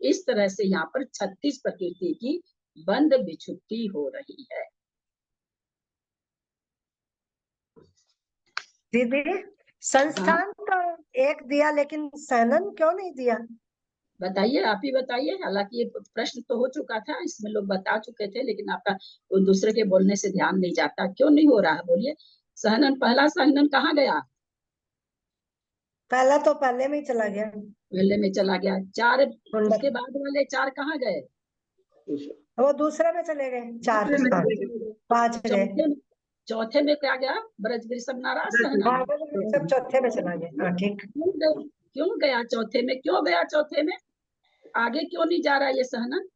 इस तरह से यहाँ पर 36 प्रकृति की बंद विच्छुत्ति हो रही है। दीदी, संस्थान तो एक दिया, लेकिन सनन क्यों नहीं दिया? बताइए, आप ही बताइए। हालांकि ये प्रश्न तो हो चुका था, इसमें लोग बता चुके थे, लेकिन आपका दूसरे के बोलने से ध्यान नहीं जाता। क्यों नहीं हो रहा है, बोलिए। सहनन, पहला सहनन कहाँ गया? पहला तो पहले में ही चला गया, पहले में चला गया। 4 उसके बाद वाले 4 कहाँ गए? वो दूसरे में चले गए। 4 5 गए। चौथे में क्या गया? ब्रज नारा सहनन, सब चौथे में चला गया। हाँ, ठीक। क्यों गया चौथे में? क्यों गया चौथे में? आगे क्यों नहीं जा रहा ये सहनन?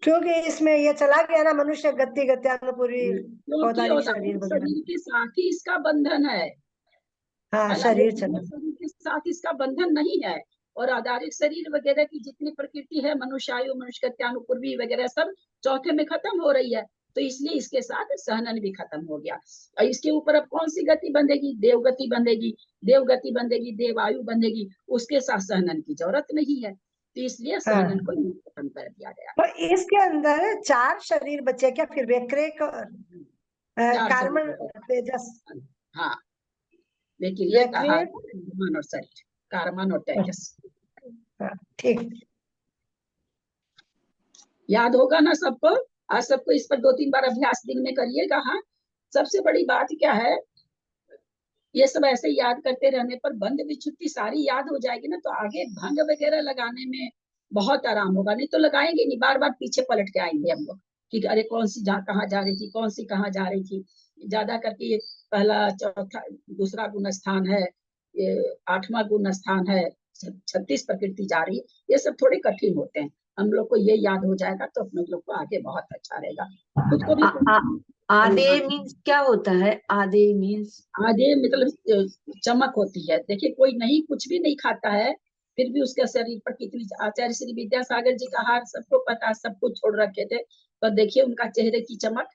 क्योंकि इसमें ये चला गया ना, मनुष्य गति गत्यानुपूरी शरीर के साथ ही इसका बंधन है। हाँ, शरीर चला, शरीर के साथ इसका बंधन नहीं है। और आधारिक शरीर वगैरह की जितनी प्रकृति है, मनुष्यायु, मनुष्य गत्यानुपूर्वी वगैरह, सब चौथे में खत्म हो रही है। तो इसलिए इसके साथ सहनन भी खत्म हो गया। और इसके ऊपर अब कौन सी गति बंधेगी? देवगति बंधेगी, देवगति बंधेगी, देवायु बंधेगी। उसके साथ सहनन की जरूरत नहीं है, तो इसलिए सहनन को खत्म कर दिया गया। तो इसके अंदर 4 शरीर बचे क्या फिर? व्यक्रेक, कार्बन, तेजस। हाँ, लेकिन ये कहा कार्बन और शरीर, कार्बन और तेजस। ठीक, याद होगा ना सबको? आज सबको इस पर 2-3 बार अभ्यास दिन में करिएगा। हाँ, सबसे बड़ी बात क्या है, ये सब ऐसे याद करते रहने पर बंद विच्छुत्ति सारी याद हो जाएगी ना, तो आगे भंग वगैरह लगाने में बहुत आराम होगा। नहीं तो लगाएंगे नहीं, बार बार पीछे पलट के आएंगे हम लोग कि अरे कौन सी कहाँ जा रही थी, कौन सी कहाँ जा रही थी। ज्यादा करके ये पहला चौथा दूसरा गुण स्थान है, ये 8वां गुण स्थान है, 36 प्रकृति जा रही, ये सब थोड़े कठिन होते हैं। हम लोग को ये याद हो जाएगा तो अपने लोग को आगे बहुत अच्छा रहेगा। खुद को भी आधे मीन्स क्या होता है? आधे मीन्स आधे मतलब चमक होती है। देखिए कोई नहीं कुछ भी नहीं खाता है, फिर भी उसके शरीर पर कितनी, आचार्य श्री विद्यासागर जी का हार सबको पता, सब कुछ छोड़ रखे थे, पर देखिए उनका चेहरे की चमक,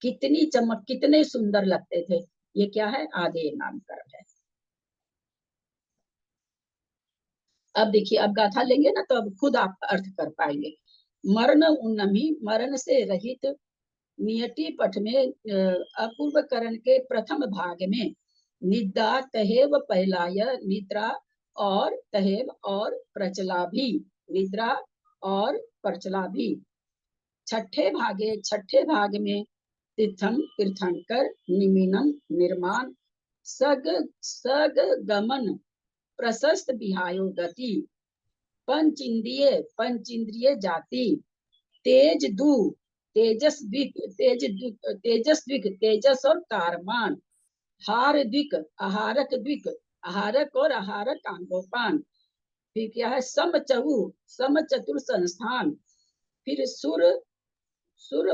कितनी चमक, कितने सुंदर लगते थे। ये क्या है? आधे नामकरण है। अब देखिए, अब गाथा लेंगे ना तो अब खुद आप अर्थ कर पाएंगे। मरण उन्नमी, मरण से रहित, नियति पठ में अपूर्व करण के प्रथम भाग में निद्रा तहेव पहलाय, निद्रा और तहेव और प्रचला भी, निद्रा और प्रचला भी। छठे भाग में तीर्थम तीर्थंकर, निमीनम निर्माण, सग सग गमन, प्रशस्त विहायो गति, पंचेंद्रिय जाति, तेज दु तेजस्विक तेजस और कारमान, हार द्विक आहारक और आहारक कांगोपान, फिर क्या है? सम चतुर संस्थान, फिर सुर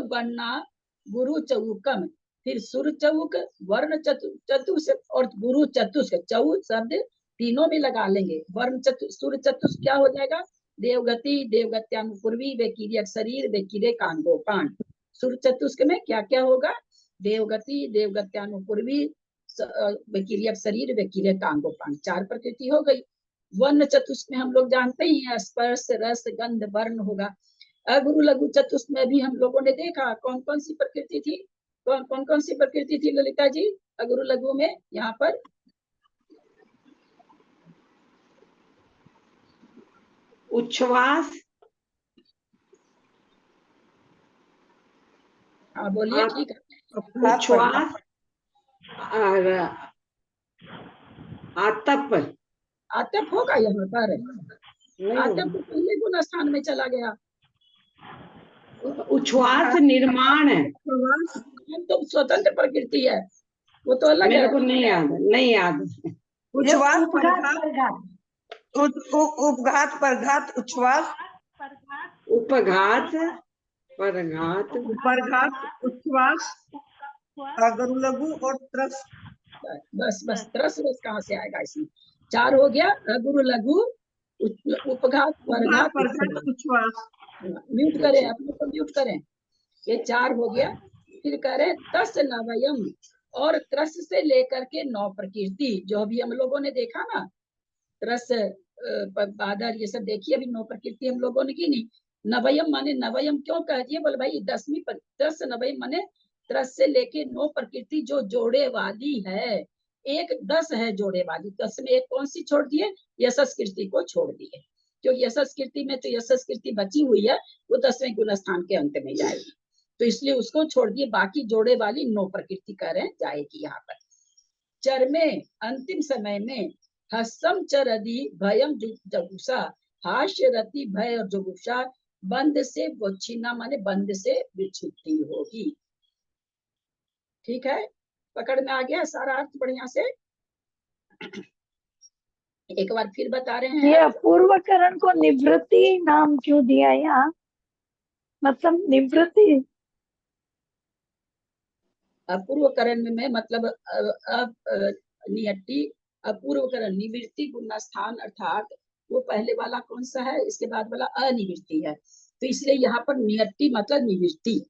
वर्णा गुरु चौकम, फिर सुर चौक, वर्ण चतुष्क और गुरु चतुष्क, चौ शब्द तीनों में लगा लेंगे। वर्ण सुर चतुष्क क्या हो जाएगा? देवगति, देवगत्यानुपूर्वी, वेकीर्य शरीर, वेकीर्य कांगोपान। सुर चतुष्क में क्या क्या होगा? देवगति, देवगत्यानुपूर्वी, वेकीर्य शरीर, वेकीर्य कांगोपान, 4 प्रकृति हो गई। वर्ण चतुष्क में हम लोग जानते ही हैं, स्पर्श, रस, गंध, वर्ण होगा। अगुरु लघु चतुष्क में भी हम लोगों ने देखा कौन कौन सी प्रकृति थी, कौन सी प्रकृति थी ललिता जी अगुरु लघु में? यहाँ पर उच्छ्वास, हाँ बोलिए, ठीक है। उच्छ्वास और आतप। आतप होगा यहाँ पर? आतप तो पहले गुण स्थान में चला गया। उच्छ्वास निर्माण है, तो स्वतंत्र प्रकृति है, वो तो अलग है। मेरे को नहीं याद। उच्छ्वास, उपघात, परघात, उच्छ्वास, उपघात, परघात, उच्छ्वास, अगरु लघु और त्रस। बस त्रस कहाँ से आएगा इसमें? 4 हो गया, अगुरु लघु, उपघात, परघात, उच्छ्वास। म्यूट करें, अपने को म्यूट करें। ये 4 हो गया। फिर करें तस नवयम, और त्रस से लेकर के 9 प्रकृति, जो अभी हम लोगों ने देखा ना, त्रस, बादर, ये सब देखिए, अभी 9 प्रकृति हम लोगों ने की नहीं। नवयम माने, नवयम क्यों कह दिए? बोले भाई 10वीं 10 नवयम माने त्रस से लेके 9 प्रकृति जो जोड़े वाली है, 10 है जोड़े वाली। 10 में एक कौन सी छोड़ दिए? यशस्कृति को छोड़ दिए, क्योंकि यशस्कृति में तो यशस्कृति बची हुई है, वो 10वें गुण स्थान के अंत में जाएगी, तो इसलिए उसको छोड़ दिए। बाकी जोड़े वाली 9 प्रकृति कह रहे जाएगी यहाँ पर। चर में अंतिम समय में हसम चरदी भयम जुगुप्सा, हास्य रति भय और जुगुप्सा, बंद से वच्छिन्ना माने बंद से विच्छुद्धि होगी। ठीक है, पकड़ में आ गया सारा अर्थ बढ़िया से? एक बार फिर बता रहे हैं। ये अपूर्वकरण को निवृत्ति नाम क्यों दिया यहाँ? मतलब निवृत्ति, अपूर्वकरण में मतलब नियति, अपूर्वकरण निवृत्ति गुण स्थान, अर्थात वो पहले वाला कौन सा है, इसके बाद वाला अनिवृत्ति है, तो इसलिए यहाँ पर नियति मतलब निवृत्ति,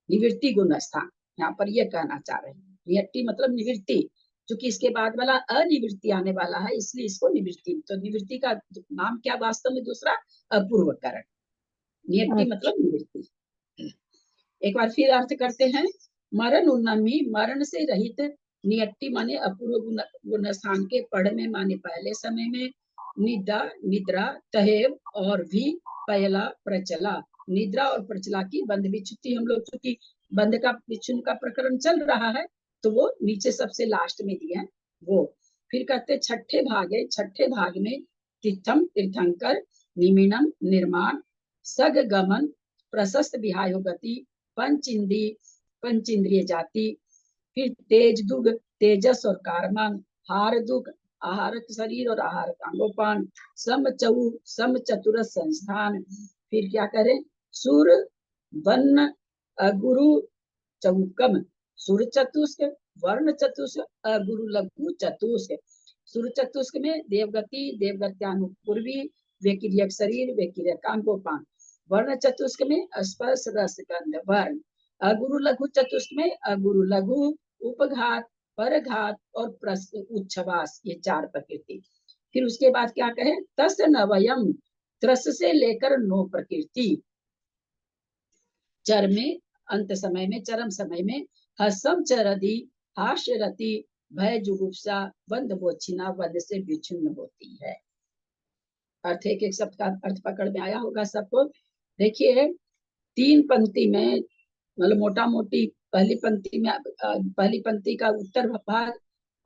निवृत्ति गुण स्थान, यहाँ पर ये कहना चाह रहे हैं। नियति मतलब निवृत्ति, क्योंकि इसके बाद वाला अनिवृत्ति आने वाला है, इसलिए इसको निवृत्ति, तो निवृत्ति का नाम क्या वास्तव में? दूसरा अपूर्वकरण। नियति मतलब निवृत्ति। एक बार फिर अर्थ करते हैं। मरण उन्नमी, मरण से रहित, नियति माने अपूर्व गुण स्थान के, पढ़ में माने पहले समय में, निद्रा तहेव और भी पहला प्रचला, निद्रा और प्रचला की बंध विच्छुद्धि। हम लोग चूंकि बंध का विच्छुन्न का प्रकरण चल रहा है, तो वो नीचे सबसे लास्ट में दिया है वो। फिर कहते छठे भाग में तीर्थम तीर्थंकर, निमीनम निर्माण, सग गमन, प्रशस्त विहायो गति, पंचेंद्रिय पंचेंद्रिय जाति, फिर तेज दुग, तेजस और कारमान, हार दुग, आहारक शरीर और आहार कांगोपान, सम चऊ, सम चतुर संस्थान, फिर क्या करें, सुर वर्ण अगुरु चौकम, सुर चतुष्क, वर्ण चतुष्क, अगुरु लघु चतुष्क। सुर चतुष्क में देवगति, देवगत्यानुपूर्वी, वेकिरियक शरीर, वेकिरियक कांगोपान। वर्ण चतुष्क में स्पर्श रस गंध वर्ण। अगुरु लघु चतुष्क में अगुरु लघु, उपघात, परघात और प्रस्थ उच्छ्वास, ये 4 प्रकृति। फिर उसके बाद क्या कहे, तस नवयम, त्रस से लेकर 9 प्रकृति। चर में अंत समय में, चरम समय में हसम चरदी, हास्य रति, भय जुगुप्सा, बंध बोछिना, वध से विच्छिन्न होती है। अर्थ एक एक शब्द का अर्थ पकड़ में आया होगा सबको। देखिए 3 पंक्ति में, मतलब मोटा मोटी पहली पंक्ति में, पहली पंक्ति का उत्तर भाग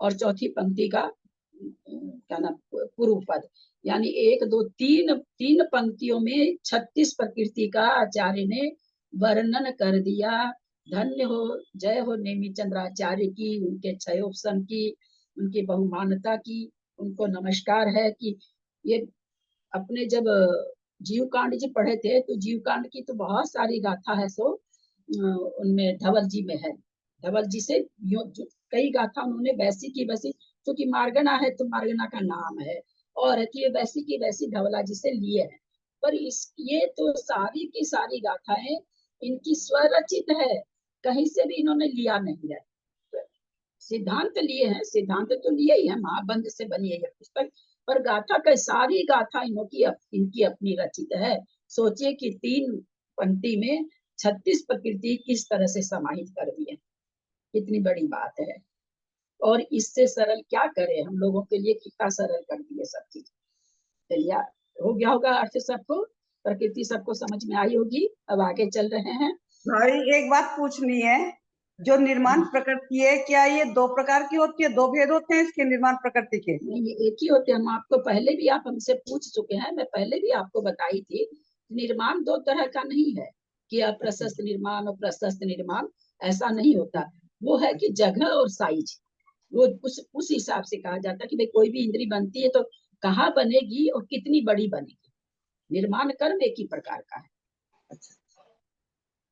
और चौथी पंक्ति का क्या नाम, पूर्व पद, यानी 1 2 3 पंक्तियों में 36 प्रकृति का आचार्य ने वर्णन कर दिया। धन्य हो, जय हो नेमी चंद्राचार्य की, उनके क्षयोपशम की, उनकी बहुमानता की, उनको नमस्कार है कि ये अपने जब जीव कांड जी पढ़े थे तो जीव कांड की तो बहुत सारी गाथा है, सो उनमें धवल जी में है। धवल जी से कई गाथा उन्होंने वैसी की वैसी, क्योंकि मार्गना है तो मार्गना का नाम है, और है कि वैसी की वैसी धवला जी से लिए है। पर ये तो सारी की सारी गाथाएं इनकी स्वरचित है, कहीं से भी इन्होंने लिया नहीं है। सिद्धांत लिए हैं, सिद्धांत तो लिए ही है, महाबंध से बनी है पुस्तक, पर गाथा का सारी गाथा इनकी अपनी रचित है। सोचिए कि 3 पंक्ति में 36 प्रकृति किस तरह से समाहित कर दी है, कितनी बड़ी बात है। और इससे सरल क्या करें, हम लोगों के लिए कितना सरल कर दिए सब चीज। चलिए हो गया होगा अर्थ सबको, प्रकृति सबको समझ में आई होगी। अब आगे चल रहे हैं। भाई एक बात पूछनी है, जो निर्माण प्रकृति है क्या ये 2 प्रकार की होती है, 2 भेद होते हैं इसके निर्माण प्रकृति के? नहीं, ये एक ही होते हैं। हम आपको पहले भी, आप हमसे पूछ चुके हैं, मैं पहले भी आपको बताई थी, निर्माण 2 तरह का नहीं है कि अप्रशस्त निर्माण और प्रशस्त निर्माण, ऐसा नहीं होता। वो है कि जगह और साइज, वो उस हिसाब से कहा जाता है कि भाई कोई भी इंद्री बनती है तो कहाँ बनेगी और कितनी बड़ी बनेगी। निर्माण कर्म एक ही प्रकार का है।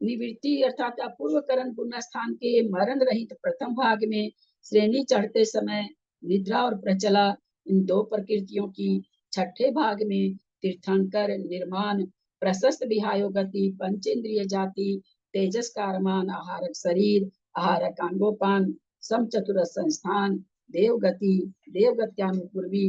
निवृत्ति अर्थात अपूर्वकरण पुण्यस्थान के मरण रहित प्रथम भाग में श्रेणी चढ़ते समय निद्रा और प्रचला, इन 2 प्रकृतियों की छठे भाग में तीर्थंकर, निर्माण, प्रशस्त विहायो गति, पंचेंद्रिय जाति, तेजस कारमान, आहारक शरीर, आहारक अंगोपान, सम चतुर संस्थान, देवगति, देवगत्यानुपूर्वी,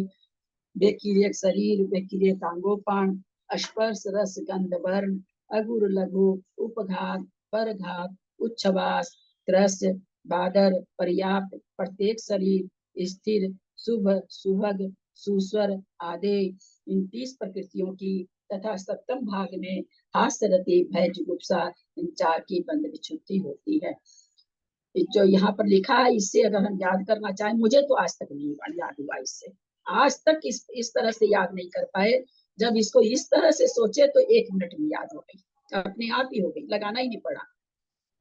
वेकिरियक शरीर, वेकिरियक अंगोपान, स्पर्श रस गंध वर्ण, अगुर लघु, उपघात, परघात, उच्छ्वास, त्रस, बादर, पर्याप्त, प्रत्येक शरीर, स्थिर, शुभ, सुभग, सुस्वर आदि, इन 30 प्रकृतियों की तथा 7वें भाग में हास्यरति, भय जुगुप्सा, इन 4 की बंध विच्छुद्धि होती है। जो यहाँ पर लिखा है, इससे अगर हम याद करना चाहें, मुझे तो आज तक नहीं याद हुआ, इससे आज तक इस तरह से याद नहीं कर पाए। जब इसको इस तरह से सोचे तो 1 मिनट में याद हो गई, अपने आप ही हो गई, लगाना ही नहीं पड़ा,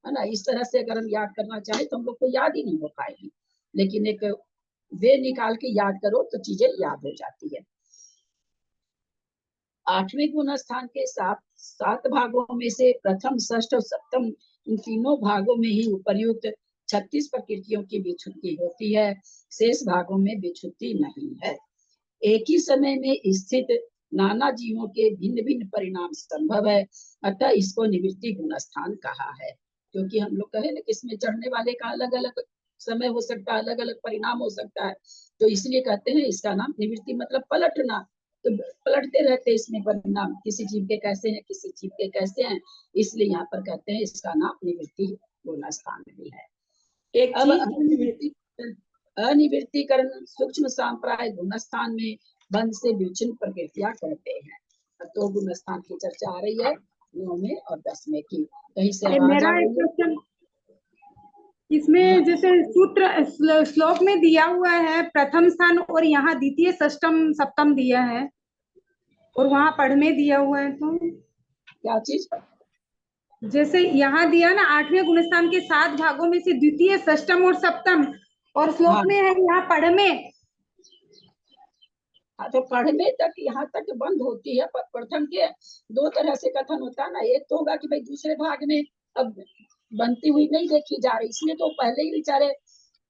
है ना। इस तरह से अगर हम याद करना चाहें तो हम लोग को याद ही नहीं हो पाएगी, लेकिन एक वे निकाल के याद करो तो चीजें याद हो जाती है। 8वें गुण स्थान के 7 भागों में से प्रथम, षष्ठ और सप्तम, इन तीनों भागों में ही उपर्युक्त 36 प्रकृतियों की विच्छुद्धि होती है, शेष भागों में विच्छुद्धि नहीं है। एक ही समय में स्थित नाना जीवों के भिन्न भिन्न परिणाम संभव है, अतः इसको निवृत्ति गुण स्थान कहा है। क्योंकि हम लोग कहे ना कि इसमें चढ़ने वाले का अलग अलग समय हो सकता है, अलग अलग परिणाम हो सकता है, तो इसलिए कहते हैं इसका नाम निवृत्ति, मतलब पलटना। तो पलटते रहते इसमें परिणाम, किसी जीव के कैसे हैं, किसी जीव के कैसे हैं, इसलिए यहाँ पर कहते हैं इसका नाम निवृत्ति गुण स्थान भी है। एक चीज अनिवृत्तीकरण सूक्ष्म सांप्राय गुण स्थान में बंध से विच्छिन्न प्रकृतियां कहते हैं। तो गुण स्थान की चर्चा आ रही है 9वें और 10वें की। कहीं से मेरा एक क्वेश्चन इसमें, जैसे सूत्र श्लोक में दिया हुआ है प्रथम स्थान, और यहाँ द्वितीय, षष्ठम, सप्तम दिया है, और वहाँ पढ़ में दिया हुआ है, तो क्या चीज? जैसे यहाँ दिया ना 8वें गुणस्थान के 7 भागों में से द्वितीय, षष्टम और सप्तम, और श्लोक हाँ। में है यहाँ पढ़ में। हाँ, तो पढ़ में तक यहाँ तक बंद होती है। प्रथम के 2 तरह से कथन होता है ना। एक तो होगा कि भाई दूसरे भाग में अब बनती हुई नहीं देखी जा रही, इसलिए तो पहले ही बेचारे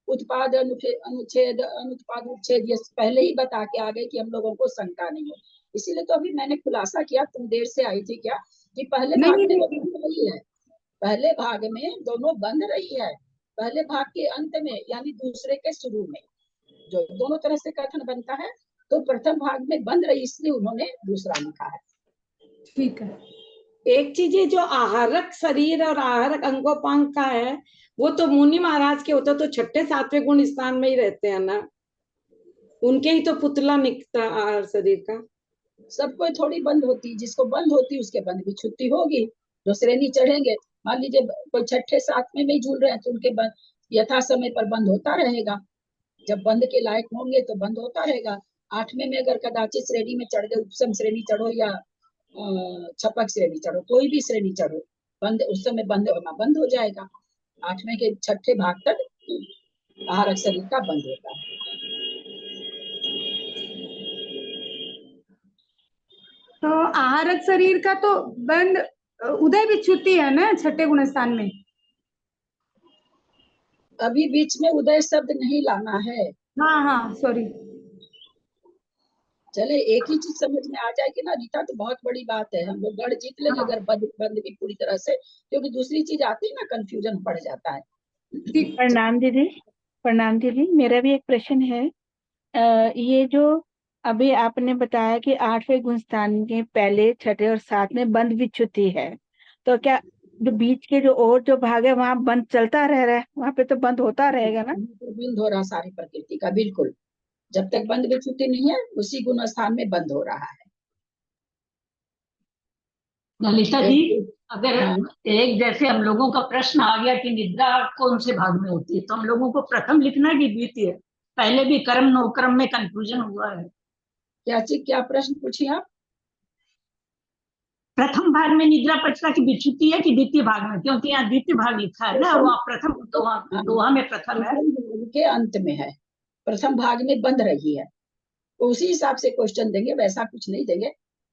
उत्पाद अनुच्छेद अनुत्पाद उच्छेद ये पहले ही बता के आ गए कि हम लोगों को शंका नहीं हो। इसीलिए तो अभी मैंने खुलासा किया, तुम देर से आई थी क्या, कि पहले भाग में वो बंद रही है, पहले भाग में दोनों बंद रही है। पहले भाग के अंत में यानी दूसरे के शुरू में जो दोनों तरह से कथन बनता है, तो प्रथम भाग में बंद रही, इसलिए उन्होंने दूसरा लिखा है। ठीक है। एक चीज है जो आहारक शरीर और आहारक अंगोपांग का है, वो तो मुनि महाराज के होते तो 6ठे 7वें गुण स्थान में ही रहते हैं ना, उनके ही तो पुतला निकलता आहार शरीर का। सबको थोड़ी बंद होती, जिसको बंद होती उसके बंद भी छुट्टी होगी। जो श्रेणी चढ़ेंगे, मान लीजिए कोई 6ठे 7वें में ही झूल रहे हैं, तो उनके बंद यथा समय पर बंद होता रहेगा। जब बंद के लायक होंगे तो बंद होता रहेगा। 8वें में अगर कदाचित श्रेणी में चढ़ गए, उपसम श्रेणी चढ़ो या छपक श्रेणी चढ़ो, कोई भी श्रेणी चढ़ो, बंद उस समय बंद होना बंद हो जाएगा। 8वें के 6ठे भाग तक आहारक शरीर का बंद होता है। तो आहारक शरीर का तो बंद उदय विच्युति है ना 6ठे गुणस्थान में। अभी बीच में उदय शब्द नहीं लाना है। हाँ हाँ सॉरी। चले एक ही चीज समझ में आ जाएगी ना रीता, तो बहुत बड़ी बात है। हम लोग गढ़ जीत लेंगे अगर बंद भी पूरी तरह से, क्योंकि दूसरी चीज आती है ना, कंफ्यूजन पड़ जाता है। प्रणाम दीदी। प्रणाम दीदी, मेरा भी एक प्रश्न है। ये जो अभी आपने बताया कि 8वें गुणस्थान के पहले 6ठे और 7वें बंद विच्युति है, तो क्या जो बीच के जो और जो भाग है वहां बंद चलता रह रहा है, वहां पे तो बंद होता रहेगा ना? बंद हो रहा सारी प्रकृति का, बिल्कुल। जब तक बंद विच्युति नहीं है, उसी गुण स्थान में बंद हो रहा है। ललिता जी, अगर एक जैसे हम लोगों का प्रश्न आ गया कि निद्रा कौन से भाग में होती है, तो हम लोगों को प्रथम लिखना है कि द्वितीय? पहले भी कर्म नोकर्म में कंफ्यूजन हुआ है। क्या चीज, क्या प्रश्न पूछिए आप? प्रथम भाग में निद्रा पचता की विच्युति है कि द्वितीय भाग में? क्योंकि यहाँ द्वितीय भाग लिखा है ना, वहाँ प्रथम, तो वहाँ दोहा में प्रथम है। के अंत में है, प्रथम भाग में बंद रही है, तो उसी हिसाब से क्वेश्चन देंगे, वैसा कुछ नहीं देंगे।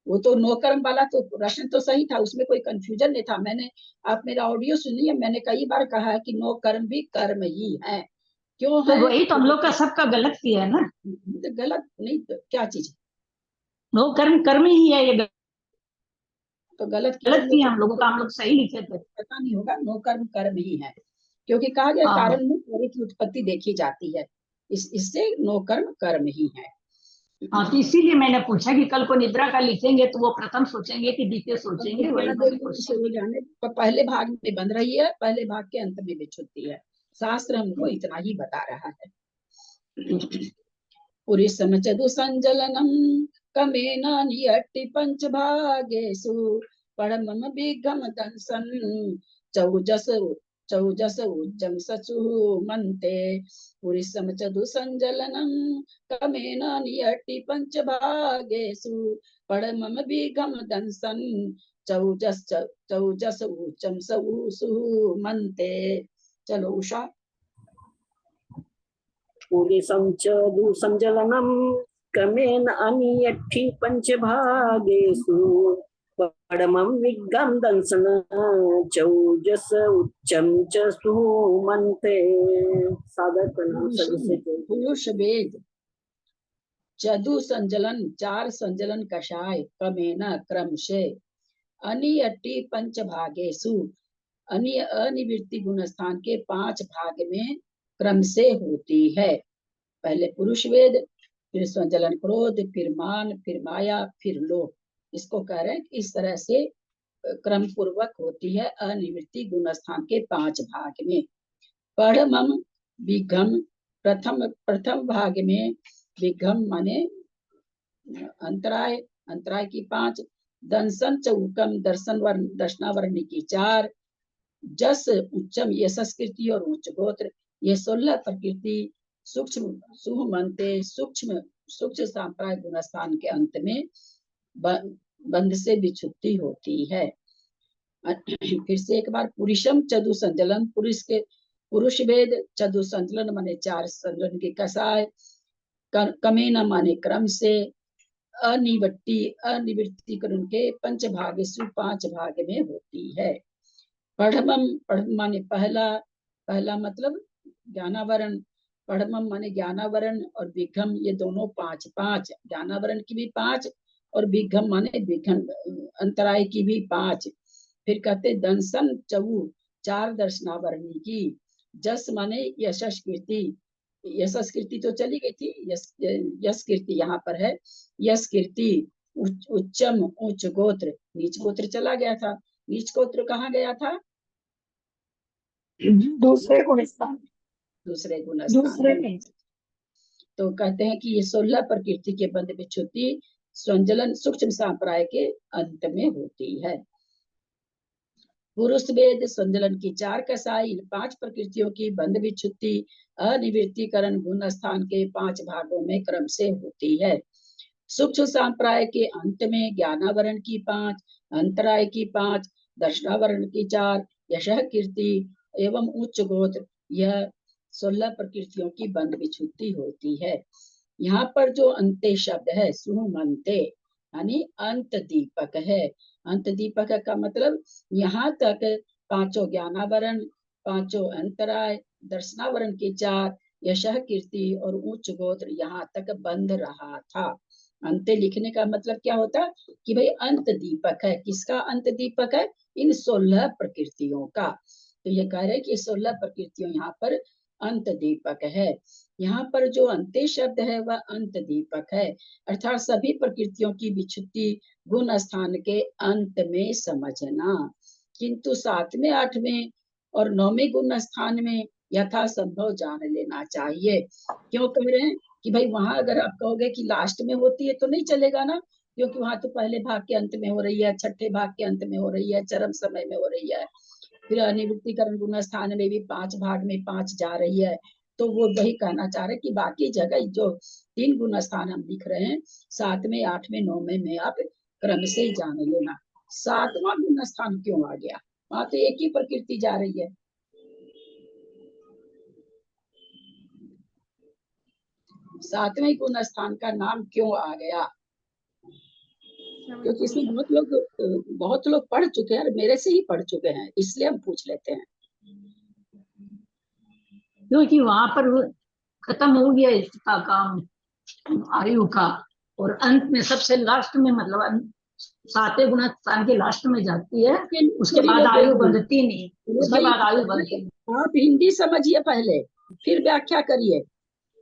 वो तो नो कर्म वाला तो प्रश्न तो सही था, उसमें कोई कंफ्यूजन नहीं था। मैंने, आप मेरा ऑडियो सुनिए, मैंने कई बार कहा है कि नो कर्म भी कर्म ही है। क्यों तो है? वही तो हम लोग का सबका गलत किया है ना। तो गलत नहीं तो क्या चीज? नो कर्म कर्म ही है, ये तो गलत किया हम लोगों का, हम लोग सही लिखे थे। पता नहीं होगा, नो कर्म कर्म ही है, क्योंकि कहा गया कारण में कार्य की उत्पत्ति देखी जाती है, इससे नो कर्म कर्म ही है। हाँ, तो इसीलिए मैंने पूछा कि कल को निद्रा का लिखेंगे तो वो प्रथम सोचेंगे कि द्वितीय सोचेंगे, वही मैंने क्वेश्चन। पहले भाग में बन रही है, पहले भाग के अंत में विच्युति है। शास्त्र हमको इतना ही बता रहा है। पुरी समचदु संजलनम कमेना नियट्टि पंच भागेषु परमम विगम दंसन चौजस उच्चम सचु मंते। पुरी समचदु संजलनम कमेना नियट्टि पंच भागेषु परमम विगम दंसन चौजस उच्चम सु मंते। चलो उषा। पुलिसं च दूसंजलनं क्रमेण अनियट्ठि पंचभागेषु परमं विगं दंसन चौजस उच्चम च सुमन्ते। सादर प्रणाम सभी से। पुरुष वेद चदु संजलन, 4 संजलन कषाय, क्रमेना क्रम से, अनियट्टि पंच भागेषु, अनिवृत्ति गुण स्थान के 5 भाग में क्रम से होती है। पहले पुरुष वेद, फिर संजलन क्रोध, फिर मान, फिर माया, फिर लोभ। इसको कह रहे हैं इस तरह से क्रम पूर्वक होती है अनिवृत्ति गुण स्थान के 5 भाग में। परमम विगम, प्रथम भाग में विगम माने अंतराय, अंतराय की 5, दंसन चौकम, दर्शनावर्ण की 4, जस उच्चम ये संस्कृति और उच्च गोत्र, ये 16 प्रकृति, सूक्ष्म सुमंते, सूक्ष्म सांप्राय गुणस्थान के अंत में बंध से विच्युति होती है। फिर से एक बार पुरुषम चतु संचलन, पुरुष के पुरुष वेद, चतु संचलन माने 4 संचलन के कसाय, कमेन माने क्रम से, अनिवृत्तिकरण के पंच भाग 5 भाग में होती है। पढ़मम, पढ़म माने पहला, पहला मतलब ज्ञानावरण, पढ़मम माने ज्ञानावरण और विघम, ये दोनों 5 5, ज्ञानावरण की भी 5 और विघम माने विघम अंतराय की भी 5। फिर कहते दंसन चऊ, 4 दर्शनावरणी की, जस माने यशस कीर्ति, यशस कीर्ति तो चली गई थी, यश कीर्ति यहाँ पर है, यश कीर्ति, उच्चम उच्च गोत्र, नीच गोत्र चला गया था, नीच गोत्र कहाँ गया था? दूसरे गुणस्थान, दूसरे गुणस्थान में। तो कहते हैं कि ये 16 प्रकृति के बंध विच्छुति संजलन सूक्ष्म संप्राय के अंत में होती है। पुरुष वेद संजलन की 4 कसाई, 5 प्रकृतियों की बंध विच्छुति अनिवृत्तिकरण गुण स्थान के 5 भागों में क्रम से होती है। सूक्ष्म संप्राय के अंत में ज्ञानावरण की 5, अंतराय की 5, दर्शनावरण की 4, यशः कीर्ति एवं उच्च गोत्र, यह 16 प्रकृतियों की बंध विच्छुति होती है। यहाँ पर जो अंते शब्द है सुमंते यानी अंत दीपक है। अंत दीपक का मतलब यहाँ तक 5 ज्ञानावरण, 5 अंतराय, दर्शनावरण की 4, यशः कीर्ति और उच्च गोत्र यहाँ तक बंद रहा था। अंत लिखने का मतलब क्या होता है कि भाई अंत दीपक है। किसका अंत दीपक है? इन 16 प्रकृतियों का। तो ये कह रहे कि 16 प्रकृतियों यहाँ पर अंत दीपक है। यहाँ पर जो अंत्य शब्द है वह अंत दीपक है, अर्थात सभी प्रकृतियों की विच्छुति गुण स्थान के अंत में समझना, किंतु 7वें 8वें और 9वें गुण स्थान में यथासंभव जान लेना चाहिए। क्यों कह रहे हैं कि भाई वहां अगर आप कहोगे कि लास्ट में होती है तो नहीं चलेगा ना, क्योंकि वहां तो पहले भाग के अंत में हो रही है, छठे भाग के अंत में हो रही है, चरम समय में हो रही है। फिर अनिवृत्तिकरण गुण स्थान में भी 5 भाग में 5 जा रही है। तो वो वही कहना चाह रहे हैं कि बाकी जगह जो 3 गुण स्थान हम लिख रहे हैं 7वें 8वें 9वें में आप क्रम से ही जान लेना। 7वां गुण स्थान क्यों आ गया? वहां तो एक ही प्रकृति जा रही है। सातवें गुण स्थान का नाम क्यों आ गया? क्योंकि इसमें बहुत लोग पढ़ चुके हैं और मेरे से ही पढ़ चुके हैं, इसलिए हम पूछ लेते हैं। क्योंकि वहां पर खत्म हो गया इसका काम आयु का, और अंत में सबसे लास्ट में मतलब 7वें गुण स्थान के लास्ट में जाती है, उसके बाद आयु बढ़ती नहीं, उसके बाद आयु बढ़ती नहीं। आप हिंदी समझिए पहले, फिर व्याख्या करिए।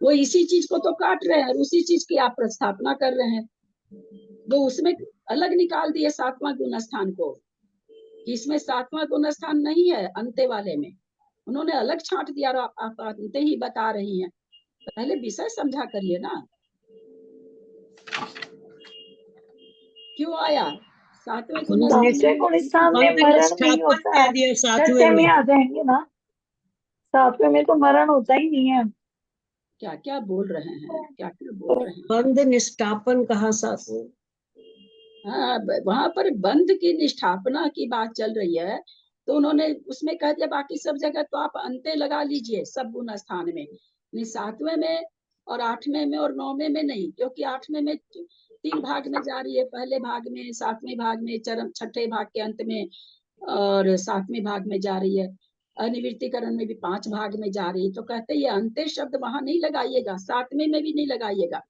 वो इसी चीज को तो काट रहे हैं और उसी चीज की आप प्रस्थापना कर रहे हैं। वो उसमें अलग निकाल दिए 7वां गुण स्थान को, इसमें 7वां गुण स्थान नहीं है अंत्य वाले में, उन्होंने अलग छांट दिया और आप अंत्य ही बता रही हैं। पहले विषय समझा करिए ना। क्यों आया 7वें गुण स्थान में मरण नहीं होता है, 6वें में आ जाएंगे ना, 7वें में तो मरण होता ही नहीं है। क्या क्या बोल रहे हैं, क्या क्या बोल रहे हैं? बंध निष्ठापन कहा 7वें। हाँ, वहां पर बंध की निष्ठापना की बात चल रही है, तो उन्होंने उसमें कह दिया बाकी सब जगह तो आप अंत्य लगा लीजिए सब गुण स्थान में, 7वें में और 8वें में और 9वें में नहीं, क्योंकि 8वें में 3 भाग में जा रही है, पहले भाग में, 7वें भाग में, चरम छठे भाग के अंत में और 7वें भाग में जा रही है, अनिवृत्तिकरण में भी 5 भाग में जा रही है। तो कहते हैं ये अंत्य शब्द वहां नहीं लगाइएगा, 7वें में भी नहीं लगाइएगा।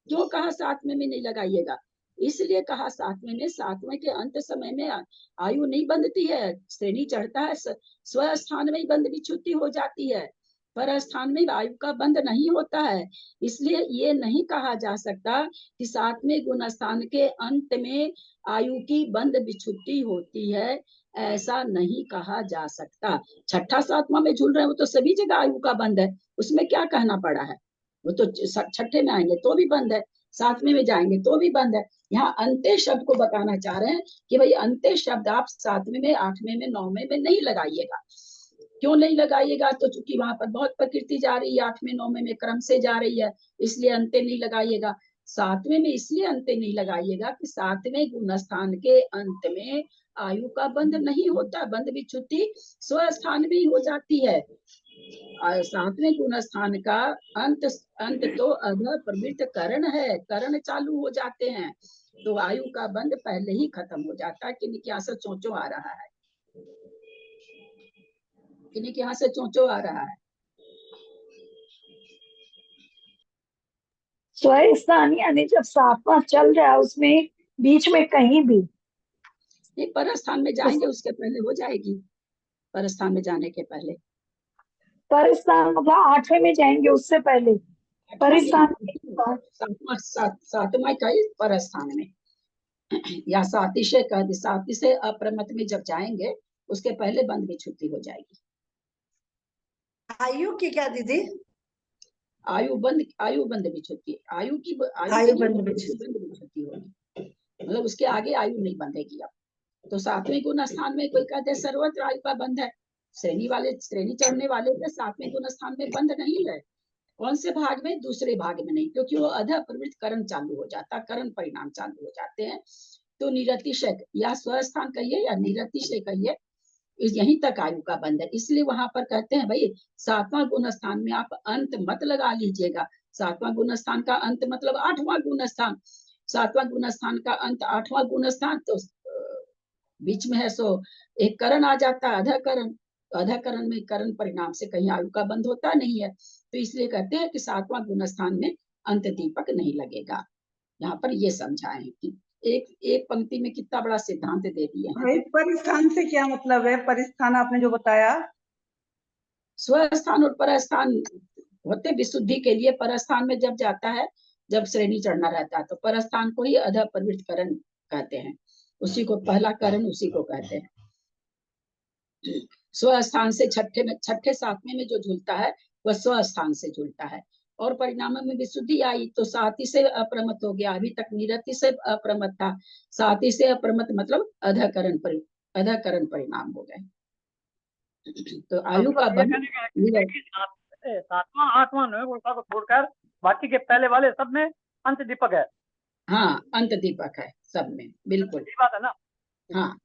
क्यों कहा 7वें में नहीं लगाइएगा? इसलिए कहा 7वें में, 7वें के अंत समय में आयु नहीं बंधती है, श्रेणी चढ़ता है, स्व स्थान में ही बंध विच्छुति हो जाती है, पर स्थान में आयु का बंध नहीं होता है। इसलिए ये नहीं कहा जा सकता कि 7वें गुण स्थान के अंत में आयु की बंध विच्छुति होती है, ऐसा नहीं कहा जा सकता। छठा 7वां में झूल रहे हैं वो तो सभी जगह आयु का बंध है, उसमें क्या कहना पड़ा है? वो तो छठे में आएंगे तो भी बंद है, 7वें में जाएंगे तो भी बंद है। यहाँ अंत्य शब्द को बताना चाह रहे हैं कि भाई अंत्य शब्द आप 7वें में, 8वें में, 9वें में नहीं लगाइएगा। क्यों नहीं लगाइएगा? तो चूंकि वहां पर बहुत प्रकृति जा रही है, 8वें 9वें में क्रम से जा रही है, इसलिए अंत्य नहीं लगाइएगा। सातवें में इसलिए अंत नहीं लगाइएगा कि सातवें गुणस्थान के अंत में आयु का बंध नहीं होता, बंध विच्युति स्वस्थान में ही हो जाती है। सातवें गुणस्थान का अंत अंत तो अध प्रवृत्त करण है, करण चालू हो जाते हैं, तो आयु का बंध पहले ही खत्म हो जाता है। किन्हीं के यहाँ से चोंचो आ रहा है, किन्हीं के यहाँ से चोंचो आ रहा है। स्वस्थान यानी जब सातवां चल रहा है उसमें बीच में कहीं भी नहीं, परस्थान में जाएंगे उसके पहले हो जाएगी, परस्थान में जाने के पहले। परिस्थान मतलब आठवें में जाएंगे उससे पहले परिस्थान सातवां का ही परस्थान में या सातिशय का सातिशय अप्रमत में जब जाएंगे उसके पहले बंध विच्युति हो जाएगी। आयु की क्या दीदी? आयु बंध विच्युति, आयु बंध विच्युति होगी, मतलब उसके आगे आयु नहीं बंधेगी। अब तो सातवें गुण स्थान में कोई कहते हैं सर्वत्र आयु का बंध है, श्रेणी चढ़ने वाले के सातवें गुण स्थान में बंध नहीं है। कौन से भाग में? दूसरे भाग में नहीं, क्योंकि वो अध प्रवृत्त करण चालू हो जाता, करण परिणाम चालू हो जाते हैं। तो निरतिशय या स्वस्थान कहिए या निरतिशय कहिए, यहीं तक आयु का बंध है। इसलिए वहां पर कहते हैं भाई सातवां गुण स्थान में आप अंत मत लगा लीजिएगा। सातवां गुण स्थान का अंत मतलब आठवां गुण स्थान, सातवां गुण स्थान का अंत आठवां गुण स्थान, तो बीच में है सो एक करण आ जाता है, अधकरण। तो अधकरण में करण परिणाम से कहीं आयु का बंध होता नहीं है, तो इसलिए कहते हैं कि सातवां गुण स्थान में अंत दीपक नहीं लगेगा। यहाँ पर ये समझाएं कि एक पंक्ति में कितना बड़ा सिद्धांत दे दिए हैं। भाई परिस्थान से क्या मतलब है? परिस्थान आपने जो बताया, स्वस्थान और परस्थान होते विशुद्धि के लिए। परस्थान में जब जाता है, जब श्रेणी चढ़ना रहता है, तो परस्थान को ही अध प्रवृत्त करण कहते हैं, उसी को पहला करण उसी को कहते हैं। स्वस्थान से छठे सातवें में जो झूलता है वह स्वस्थान से झूलता है, और परिणाम में विशुद्धि आई तो साति से अप्रमत हो गया। अभी तक निरति से अप्रमत था, साति से अप्रमत मतलब अधकरण परिणाम हो गए। तो आयु का बंध सातवां आठवां नौवां को छोड़कर बाकी के पहले वाले सब में अंत दीपक है। हाँ, अंत दीपक है सब में, बिल्कुल बात है ना। हाँ।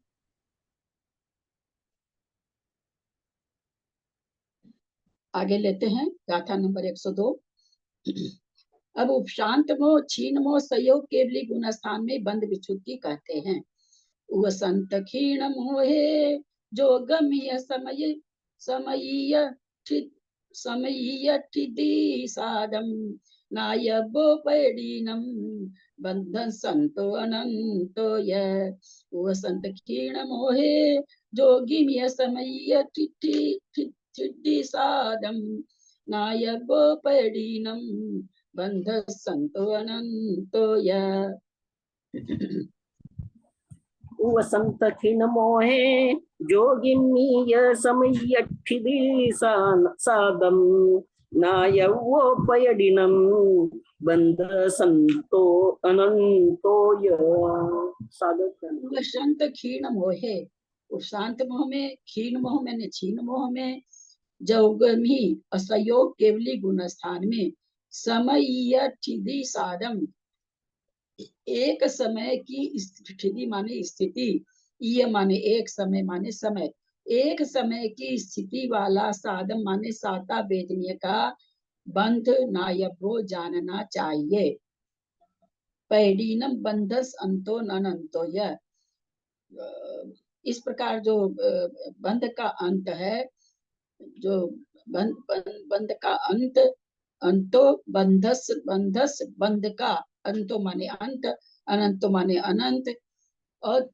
आगे लेते हैं गाथा नंबर 102। अब उपशांत मोह क्षीण मोह संयोग केवली गुण स्थान में बंध विच्युति कहते हैं। वसंत क्षीण मोहे जो गम्य समयीय ठिदी साधम नायबो पैडीनम बंधन संतो अनंतो य। वसंत क्षीण मोहे जोगिम्य समयीय ठिदी साधम नायबो पैडीनम बंध संतो अनंतो य। वसंत खिन मोहे जोगिमीय समयठिदी सादम नायवोपयडिनम बंध संतो अनंतो य। वसंत क्षीण मोहे, शांत मोह में, क्षीण मोह में, क्षीण मोह में, जौगमी असयोग केवली गुण स्थान में, समयीय ठिदी साधम एक समय की स्थिति माने स्थिति, ये माने एक समय माने समय, एक समय की स्थिति वाला साधन माने साता वेदनीय का बंध नायबो जानना चाहिए। पैडीनम बंधस अंतो ननंतो यह, इस प्रकार जो बंध का अंत है, जो बंध का अंत, अंतो बंधस, बंधस बंध का, अंतो माने अंत, अनंतो माने अनंत, और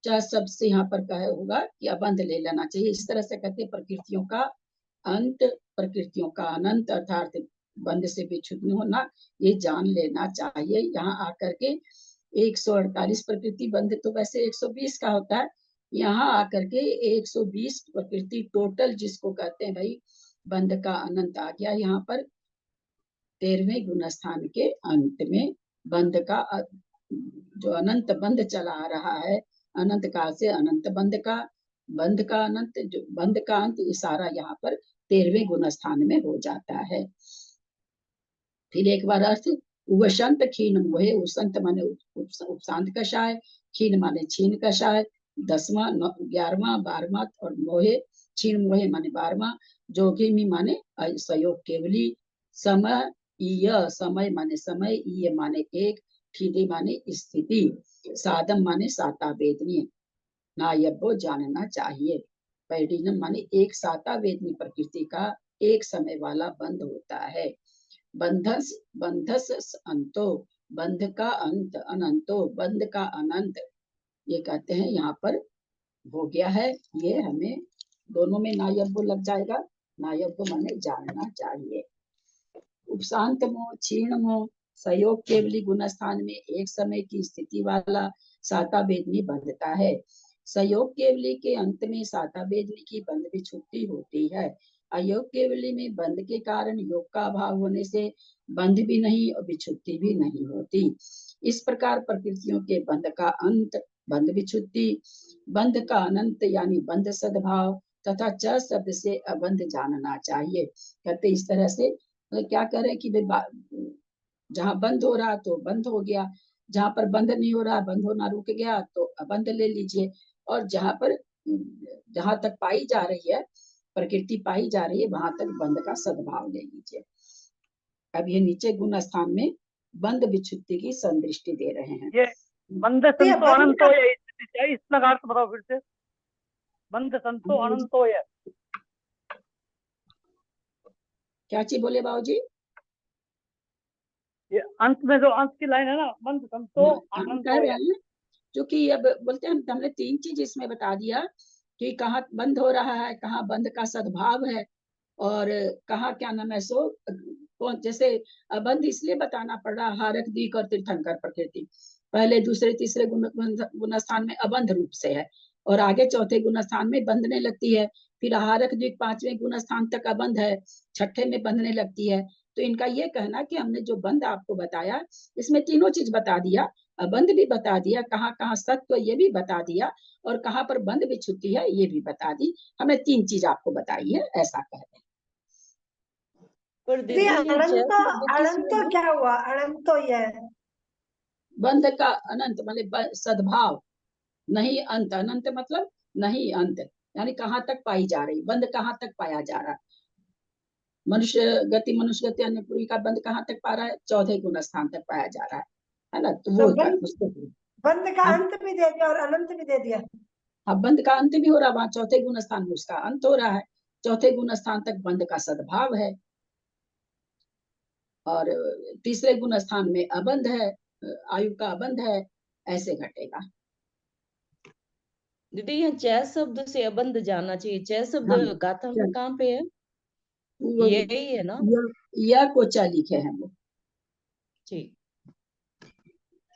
चार शब्द से यहाँ पर कहा होगा कि बंध ले लेना चाहिए। इस तरह से कहते हैं प्रकृतियों का अंत, प्रकृतियों का अनंत, अर्थात बंध से विच्युत नहीं होना, ये जान लेना चाहिए। यहाँ आकर के 148 प्रकृति बंध तो वैसे 120 का होता है, यहाँ आकर के 120 प्रकृति टोटल जिसको कहते हैं भाई बंध का अनंत आ गया। यहाँ पर 13वें गुण स्थान के अंत में बंध का जो अनंत बंध चला आ रहा है, अनंत काल से अनंत बंध का अनंत, जो बंध का अंत, इशारा यहाँ पर 13वें गुण स्थान में हो जाता है। फिर एक बार अर्थ वसंत क्षीण मोहे, उसंत माने उपशांत कषाय, क्षीण माने छीन कषाय, 10वां 11वां 12वां और मोहे क्षीण मोहे माने 12वां, जोगिमी माने सहयोग केवली, समय समय माने समय, ये माने एक, ठिदी माने स्थिति, साधम माने साता वेदनीय, नायब्बो जानना चाहिए। पैडीनम माने एक साता वेदनी प्रकृति का एक समय वाला बंध होता है। बंधस बंधस अंतो, बंध का अंत, अनंतो बंध का अनंत, ये कहते हैं यहाँ पर हो गया है। ये हमें दोनों में नायब्बो लग जाएगा। नायब्बो माने जानना चाहिए। उपशांत मोह, क्षीण मोह, सहयोग केवली गुण स्थान में एक समय की स्थिति वाला साता वेदनी बंधता है। सहयोग केवली के अंत में साता वेदनी की बंध विच्छुत्ति होती है। अयोग केवली में बंध के कारण योग का अभाव होने से बंध भी नहीं और विच्छुत्ति भी नहीं होती। इस प्रकार प्रकृतियों के बंध का अंत बंध विच्छुत्ति, बंध का अनंत यानी बंध सद्भाव तथा च शब्द से अबंध जानना चाहिए। कहते इस तरह से क्या करें कि जहाँ बंद हो रहा तो बंद हो गया, जहाँ पर बंद नहीं हो रहा, बंद होना रुक गया तो अबंध ले लीजिए, और जहाँ तक पाई जा रही है प्रकृति पाई जा रही है वहां तक बंद का सद्भाव ले लीजिए। अब ये नीचे गुण स्थान में बंद विच्छुत्ति की संदृष्टि दे रहे हैं। ये बंद संतो अनंतो है, इसका अर्थ बताओ फिर से। बंद संतो अनंतो है, क्या चीज बोले बाबूजी? ये अंत में जो अंत की लाइन है ना, बंद संतो अनंतो है, जो कि अब बोलते हैं हमने 3 चीज इसमें बता दिया कि कहाँ बंद हो रहा है, कहाँ बंद का सद्भाव है, और कहाँ क्या नाम है सो कौन, जैसे बंद इसलिए बताना पड़ रहा हारक दीक और तीर्थंकर प्रकृति पहले दूसरे तीसरे गुण स्थान में अबंध रूप से है, और आगे चौथे गुण स्थान में बंधने लगती है, फिर आहारक द्वीप 5वें गुण स्थान तक अबंध है, 6ठे में बंधने लगती है। तो इनका ये कहना कि हमने जो बंध आपको बताया इसमें तीनों चीज बता दिया, अबंध भी बता दिया, कहाँ कहाँ सत्व ये भी बता दिया, और कहाँ पर बंध विच्छुत्ति है ये भी बता दी। हमने 3 चीज आपको बताई है, ऐसा कहते हैं। अनंत क्या हुआ? अनंत ये बंध का अनंत मतलब सद्भाव, नहीं अंत, अनंत मतलब नहीं अंत, यानी कहाँ तक पाई जा रही, बंध कहाँ तक पाया जा रहा। मनुष्य गति अन्नपूर्वी का बंध कहाँ तक पा रहा है, 4थे गुण स्थान तक पाया जा रहा है ना। तो वो बंध का अंत भी दे दिया और अनंत भी दे दिया। अब बंध का अंत भी हो रहा, वहां 4थे गुण स्थान में उसका अंत हो रहा है, 4थे गुण स्थान तक बंध का सद्भाव है, और तीसरे गुण स्थान में अबंध है, आयु का अबंध है, ऐसे घटेगा। दीदी यहाँ च शब्द से अबंध जाना चाहिए, च शब्द गाथा में कहाँ पे है? यही है ना, यह को च लिखे हैं वो। ठीक,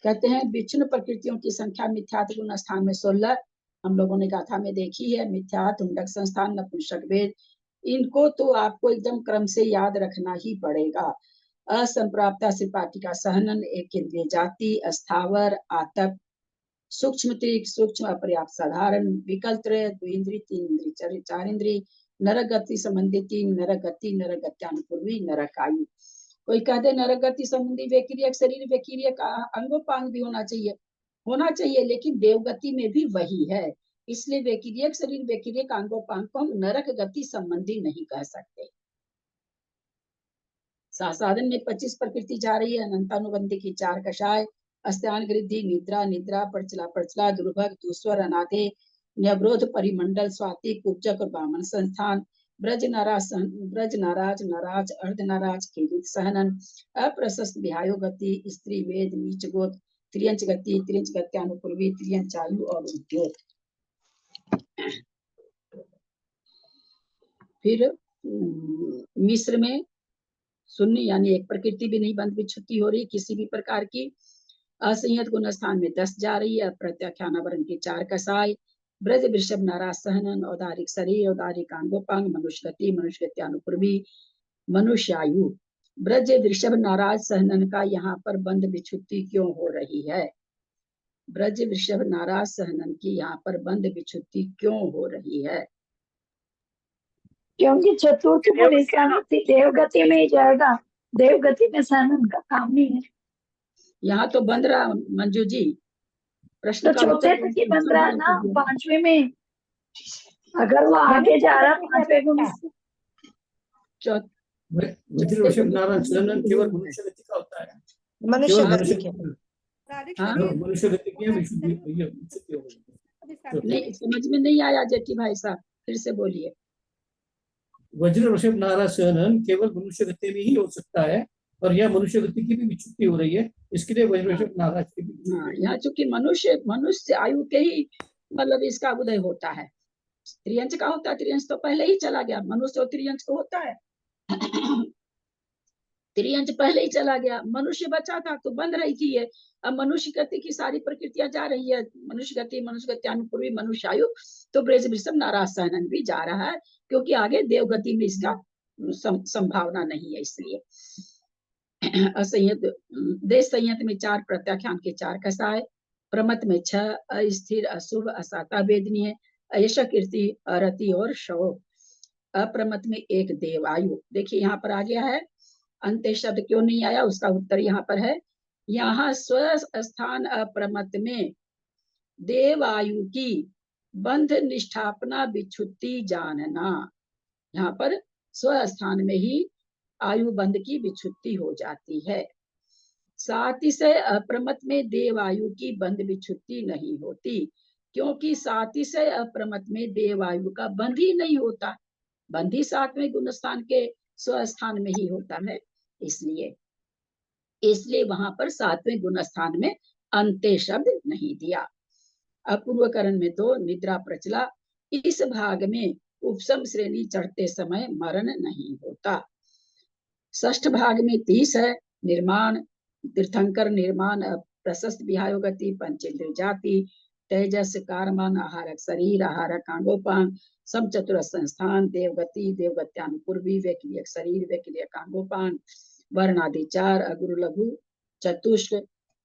कहते हैं विच्छिन्न प्रकृतियों की संख्या मिथ्यात्व गुण स्थान में 16 हम लोगों ने गाथा में देखी है। मिथ्यात्व, हुंडक संस्थान, नपुंसक भेद, इनको तो आपको एकदम क्रम से याद रखना ही पड़ेगा। असंप्राप्ता सिपाटिका सहनन, एक इंद्रिय जाति, अस्थावर, आतप, सूक्ष्म त्रिक, सूक्ष्म अपर्याप्त साधारण, विकल्त्र, द्विंद्रिय, 3 इंद्रिय, 4 इंद्रिय, नरक गति संबंधी 3, नरक गति, नरक गत्यानुपूर्वी, नरक आयु। कोई कहते नरक गति संबंधी व्यक्रियक शरीर व्यक्रियक अंगोपांग भी होना चाहिए, लेकिन देवगति में भी वही है, इसलिए व्यक्रियक शरीर व्यक्रियक अंगोपांग को हम नरक गति संबंधी नहीं कह सकते। साधन में 25 प्रकृति जा रही है, अनंतानुबंधी की 4 कषाय, अस्त्यान गृद्धि, निद्रा निद्रा, परचला दुर्भग, दुस्वर अनादे, न्यवरोध परिमंडल, स्वाति, कुब्जक और बामन संस्थान, ब्रज नाराज नाराज, अर्ध नाराज, खेलित सहनन, अप्रशस्त विहायो गति, स्त्री वेद, नीच गोत, त्रियंच गति, त्रियंच गत्यानुपूर्वी, त्रियंच आयु और उद्योग। फिर मिस्र में शून्य यानी एक प्रकृति भी नहीं बंध विच्छुत्ति हो रही किसी भी प्रकार की। असंयत गुण स्थान में 10 जा रही है, प्रत्याख्यानावरण की 4 कसाय, ब्रज वृषभ नाराज सहनन, औदारिक शरीर, औदारिक अंगोपांग, मनुष्य गति अनुपूर्वी, मनुष्यायु। ब्रज वृषभ नाराज सहनन का यहाँ पर बंध विच्छुत्ति क्यों हो रही है? ब्रज वृषभ नाराज सहनन की यहाँ पर बंध विच्छुत्ति क्यों हो रही है? क्योंकि चतुर्थ गुण देवगति में ही जाएगा, देवगति में सहनन का काम नहीं है। यहाँ तो बंद रहा मंजू जी, प्रश्न तो का चौथे उत्तर तक ही बंद रहा है ना, पांचवे में अगर वो आगे जा रहा है पांचवे गुण से। वज्र वृषभ नारायण शयनन केवल मनुष्य गति का होता है, मनुष्य केवल गति के। मनुष्य गति की विशुद्धि हो गई। नहीं समझ में नहीं आया जेठी भाई साहब, फिर से बोलिए। वज्र वृषभ नारायण शयनन केवल मनुष्य गति में ही हो सकता है, और यह मनुष्य गति की भी विच्युति हो रही है, इसके लिए वज्र वृषभ नारायण की भी। हाँ, यहाँ चूंकि मनुष्य आयु के ही मतलब इसका उदय होता है, त्रियंश का होता है, त्रियंश तो पहले ही चला गया, मनुष्य और त्रियंश को होता है त्रियंश पहले ही चला गया, मनुष्य बचा था तो बंद रही थी ये। अब मनुष्य गति की सारी प्रकृतियां जा रही है, मनुष्य गति अनुपूर्वी मनुष्य आयु, तो ब्रज वृषभ नारायण शयनन भी जा रहा है, क्योंकि आगे देव गति में इसका संभावना नहीं है, इसलिए। असंयत देश संयत में 4, प्रत्याख्यान के 4 कसाय, प्रमत में 6, अस्थिर अशुभ असाता वेदनीय, ऐशा कीर्ति अरति और शव, अप्रमत में 1 देवायु। देखिए यहाँ पर आ गया है, अंत्य शब्द क्यों नहीं आया, उसका उत्तर यहाँ पर है। यहाँ स्वस्थान अप्रमत में देवायु की बंध निष्ठापना विच्छुत्ति जानना, यहाँ पर स्वस्थान में ही आयु बंध की विच्छुत्ति हो जाती है। सातिशय अप्रमत में देवायु की बंध विच्छुत्ति नहीं होती, क्योंकि सातिशय अप्रमत में देवायु का बंध ही नहीं होता, बंध ही 7वें गुणस्थान के स्वस्थान में ही होता है, इसलिए वहां पर 7वें गुणस्थान में अंत्य शब्द नहीं दिया। अपूर्वकरण में 2, निद्रा प्रचला, इस भाग में उपसम श्रेणी चढ़ते समय मरण नहीं होता। षष्ठ भाग में 30 है, निर्माण तीर्थंकर निर्माण, प्रशस्त विहायो गति, पंचेंद्रिय जाति, तेजस कारमान, आहारक शरीर, आहारक कांगोपांग, सम चतुर संस्थान, देवगति, देवगत्यानुपूर्वी, वैक्लियक शरीर, वैक्लियक कांगोपांग, वर्णादि 4, अगुरु लघु चतुष्क,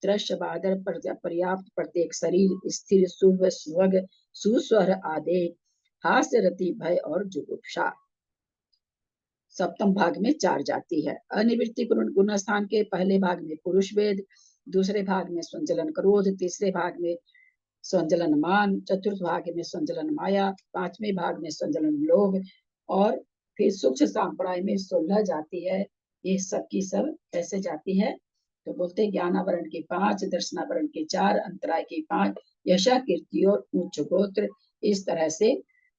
दृश्य बादर पर्याप्त प्रत्येक शरीर, स्थिर शुभ स्वग सुस्वर आदि, हास्य रति भय और जुगुप्सा। सप्तम भाग में 4 जाति है। अनिवृत्ति गुणस्थान के पहले भाग में पुरुष वेद, दूसरे भाग में संजलन क्रोध, तीसरे भाग में संजलन मान, चतुर्थ भाग में संजलन माया, 5वें भाग में संजलन लोभ, और फिर सूक्ष्म संप्राय में 16 जाति है। ये सब की सब कैसे जाती है, तो बोलते हैं ज्ञानावरण की 5, दर्शनावरण की 4, अंतराय की 5, यशा कीर्ति और उच्च गोत्र। इस तरह से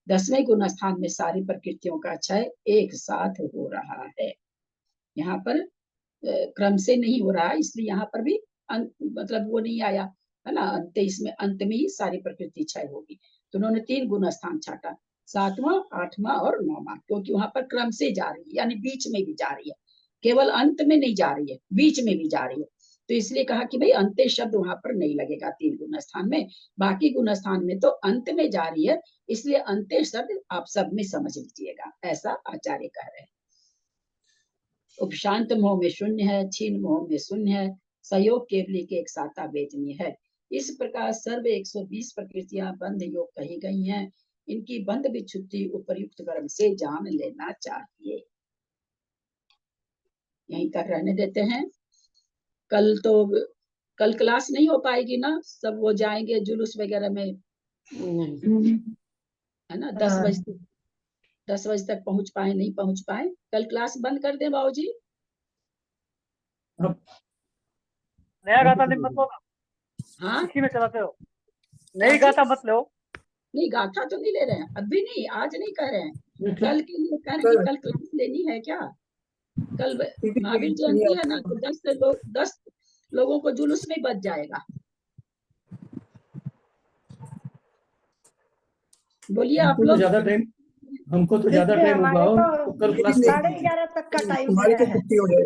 10वें गुण स्थान में सारी प्रकृतियों का क्षय एक साथ हो रहा है। यहाँ पर क्रम से नहीं हो रहा है, इसलिए यहाँ पर भी मतलब वो नहीं आया है ना, इसमें अंत में ही सारी प्रकृति क्षय होगी। तो उन्होंने 3 गुण स्थान छाटा, 7वां, 8वां और 9वां, क्योंकि वहां पर क्रम से जा रही है, यानी बीच में भी जा रही है, केवल अंत में नहीं जा रही है, बीच में भी जा रही है। तो इसलिए कहा कि भाई अंत्य शब्द वहां पर नहीं लगेगा 3 गुण स्थान में, बाकी गुण स्थान में तो अंत में जा रही है, इसलिए अंत्य शब्द आप सब में समझ लीजिएगा, ऐसा आचार्य कह रहे हैं। उपशांत मोह में शून्य है, छीन मोह में शून्य है, सहयोग केवली के एक साता वेदनीय है। इस प्रकार सर्व 120 प्रकृतियां बंध योग कही गई हैं, इनकी बंध विच्छुत्ति उपर्युक्त कर्म से जान लेना चाहिए। यहीं तक रहने देते हैं। कल क्लास नहीं हो पाएगी ना, सब वो जाएंगे जुलूस वगैरह में, है ना, 10 बजे तक पहुंच पाए नहीं पहुंच पाए, कल क्लास बंद कर दें बाबूजी। नया गाथा नहीं मत लो, हाँ इसी में चलाते हो, नई गाथा मत लो। नहीं गाथा तो नहीं ले रहे हैं, अभी नहीं, आज नहीं कह रहे हैं, कल के लिए कह रहे हैं। कल क्लास लेनी है क्या? कल महावीर जयंती है ना, तो 10 लोगों को जुलूस में बच जाएगा। बोलिए आप लोग। ज्यादा टाइम, हमको तो ज्यादा टाइम होगा, तो कल क्लास 11:30 तक का टाइम दिया है।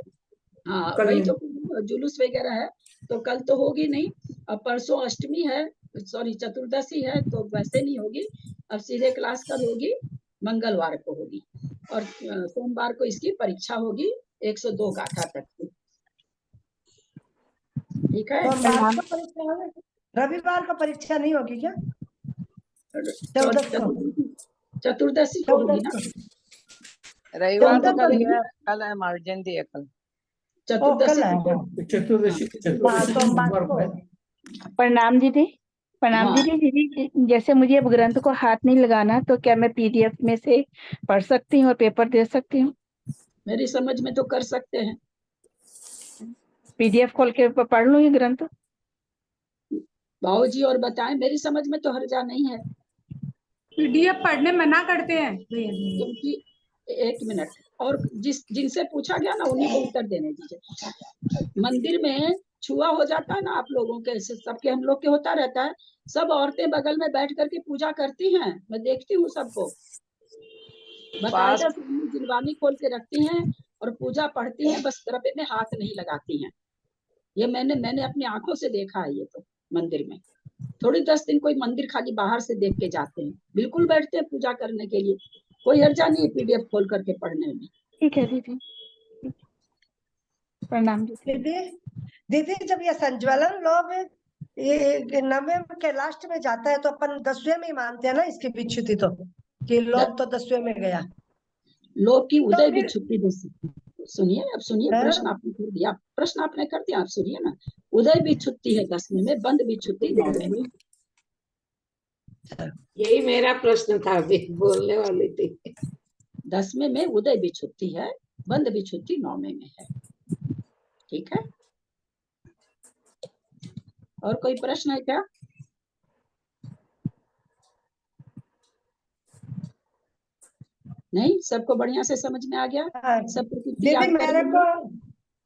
हाँ वही तो, जुलूस वगैरह है तो कल तो होगी नहीं, अब परसों अष्टमी है, सॉरी चतुर्दशी है, तो वैसे नहीं होगी। अब सीधे क्लास कब होगी? मंगलवार को होगी, और सोमवार को इसकी परीक्षा होगी 102 गाथा तक की। ठीक है, रविवार को परीक्षा नहीं होगी क्या? चतुर्दशी को होगी ना। रविवार को कल है, कल है हमारी जयंती है कल। चतुर्दशी चतुर्दशी सोमवार को है। प्रणाम दीदी। प्रणाम हाँ। दीदी। दीदी जैसे मुझे अब ग्रंथ को हाथ नहीं लगाना, तो क्या मैं पीडीएफ में से पढ़ सकती हूँ और पेपर दे सकती हूँ? मेरी समझ में तो कर सकते हैं। पीडीएफ खोल के पढ़ लूँ ये ग्रंथ? भाऊजी और बताएं, मेरी समझ में तो हर्जा नहीं है। पीडीएफ पढ़ने मना करते हैं क्योंकि एक मिनट, और जिनसे पूछा गया ना उन्हीं को उत्तर देने दीजिए। मंदिर में छुआ हो जाता है ना आप लोगों के, सबके हम लोग के होता रहता है। सब औरतें बगल में बैठ करके पूजा करती हैं, मैं देखती हूँ सबको। बाकायदा जिलवानी खोल के रखती हैं और पूजा पढ़ती हैं, बस गरबे में हाथ नहीं लगाती हैं। ये मैंने अपनी आंखों से देखा है। ये तो मंदिर में थोड़ी 10 दिन कोई मंदिर खाली बाहर से देख के जाते हैं, बिल्कुल बैठते हैं पूजा करने के लिए। कोई हर्जा नहीं है पीडीएफ खोल करके पढ़ने में। ठीक है दीदी। प्रणाम दीदी। दीदी जब ये संज्वलन लोभ ये 90 के लास्ट में जाता है तो अपन 10वें में ही मानते हैं ना इसकी विच्छुति, तो कि लोभ तो 10वें में गया। लोभ की उदय तो विच्छुति। सुनिए, अब सुनिए, प्रश्न आपने कर दिया, प्रश्न आपने कर दिया, आप सुनिए ना। उदय विच्छुति है 10वें में, बंद विच्छुति 9वें में। यही मेरा प्रश्न था, अभी बोलने वाली थी। 10वें में उदय विच्छुति है, बंद विच्छुति 9वें में है। ठीक है, और कोई प्रश्न है क्या? नहीं, सबको बढ़िया से समझ में आ गया? सब दीदी मेरे को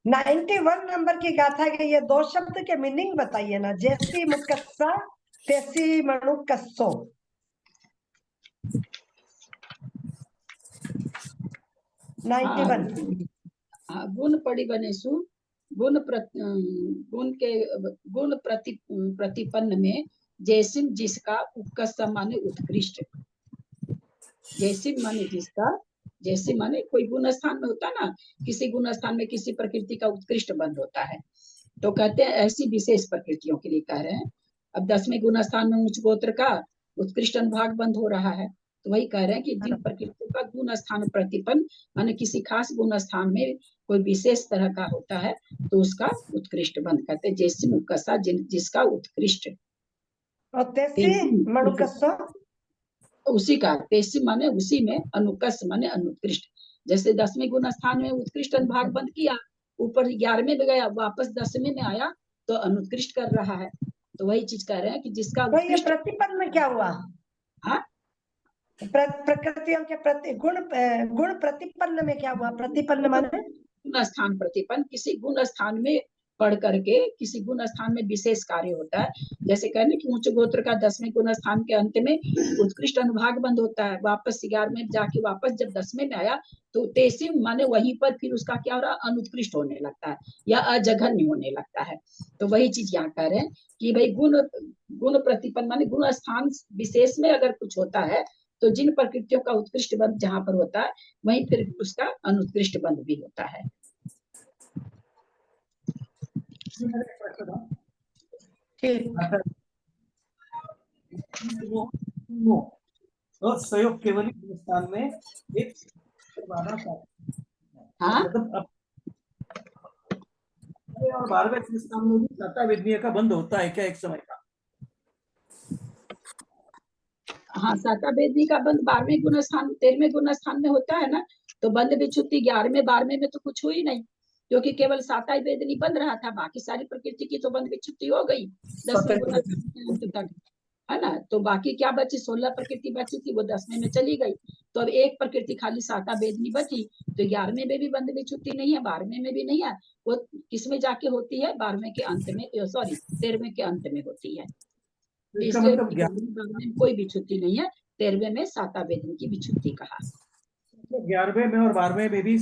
91 नंबर की गाथा के ये 2 शब्द के मीनिंग बताइए ना। जैसी मुकस्सा तैसी मणुकस्सो। गुण परिवनेषु गुण प्रतिपन्न में जैसिम जिसका, उत्कर्ष माने उत्कृष्ट। जैसिम माने जिसका, जैसे माने कोई गुण स्थान में होता है ना, किसी गुण स्थान में किसी प्रकृति का उत्कृष्ट बंध होता है, तो कहते हैं ऐसी विशेष प्रकृतियों के लिए कह रहे हैं। अब 10वें गुण स्थान में उच्च गोत्र का उत्कृष्ट अनुभाग बंध हो रहा है, तो वही कह रहे हैं कि जिन प्रकृतियों का गुण स्थान प्रतिपन्न माने किसी खास गुण स्थान में कोई विशेष तरह का होता है, तो उसका उत्कृष्ट बंध कहते हैं। जैसे मुकस्सा जिसका उत्कृष्ट, उसी का, तेसी माने उसी में, अनुकस माने अनुत्कृष्ट। जैसे 10वें गुण स्थान में उत्कृष्ट अनुभाग बंद किया, ऊपर 11वें में गया, वापस 10वें में आया तो अनुत्कृष्ट कर रहा है। तो वही चीज कह रहे हैं कि जिसका ये प्रतिपन्न में क्या हुआ? हाँ, प्रकृतियों के प्रति गुण प्रतिपन्न में क्या हुआ? प्रतिपन्न माने गुण स्थान प्रतिपन्न, किसी गुण स्थान में पढ़ करके किसी गुण स्थान में विशेष कार्य होता है। जैसे कहने कि उच्च गोत्र का 10वें गुण स्थान के अंत में उत्कृष्ट अनुभाग बंद होता है, वापस 11वें जाके वापस जब 10वें में आया तो 23 माने वहीं पर फिर उसका क्या हो रहा, अनुत्कृष्ट होने लगता है या अजघन्य होने लगता है। तो वही चीज यहाँ कह रहे हैं कि भाई गुण प्रतिपन्न माने गुण स्थान विशेष में अगर कुछ होता है तो जिन प्रकृतियों का उत्कृष्ट बंध जहाँ पर होता है वहीं फिर उसका अनुत्कृष्ट बंध भी होता है। और सहयोग केवल हिंदुस्तान में एक और 12वें हिंदुस्तान में भी साता वेदनीय का बंद होता है क्या एक समय का? हाँ, साता वेदनी का बंद 12वें गुण स्थान 13वें गुण स्थान में होता है ना, तो बंद विच्छुति 11वें 12वें में तो कुछ हुई नहीं, क्योंकि केवल साता वेदनी बंद रहा था, बाकी सारी प्रकृति की तो बंद विच्छुति हो गई 10वें गुण तक, है ना। तो बाकी क्या बची, 16 प्रकृति बची थी, वो 10वें में चली गई। तो अब एक प्रकृति खाली साता वेदनी बची, तो 11वें में भी बंद विच्छुति नहीं है, 12वें में भी नहीं है। वो किसमें जाके होती है, 12वें के अंत में, सॉरी 13वें के अंत में होती है। इसलिए 12वें में कोई विच्छुति नहीं है, 13वें में साता वेदनी की विच्छुति कहा। 11वें में और 12वें में भी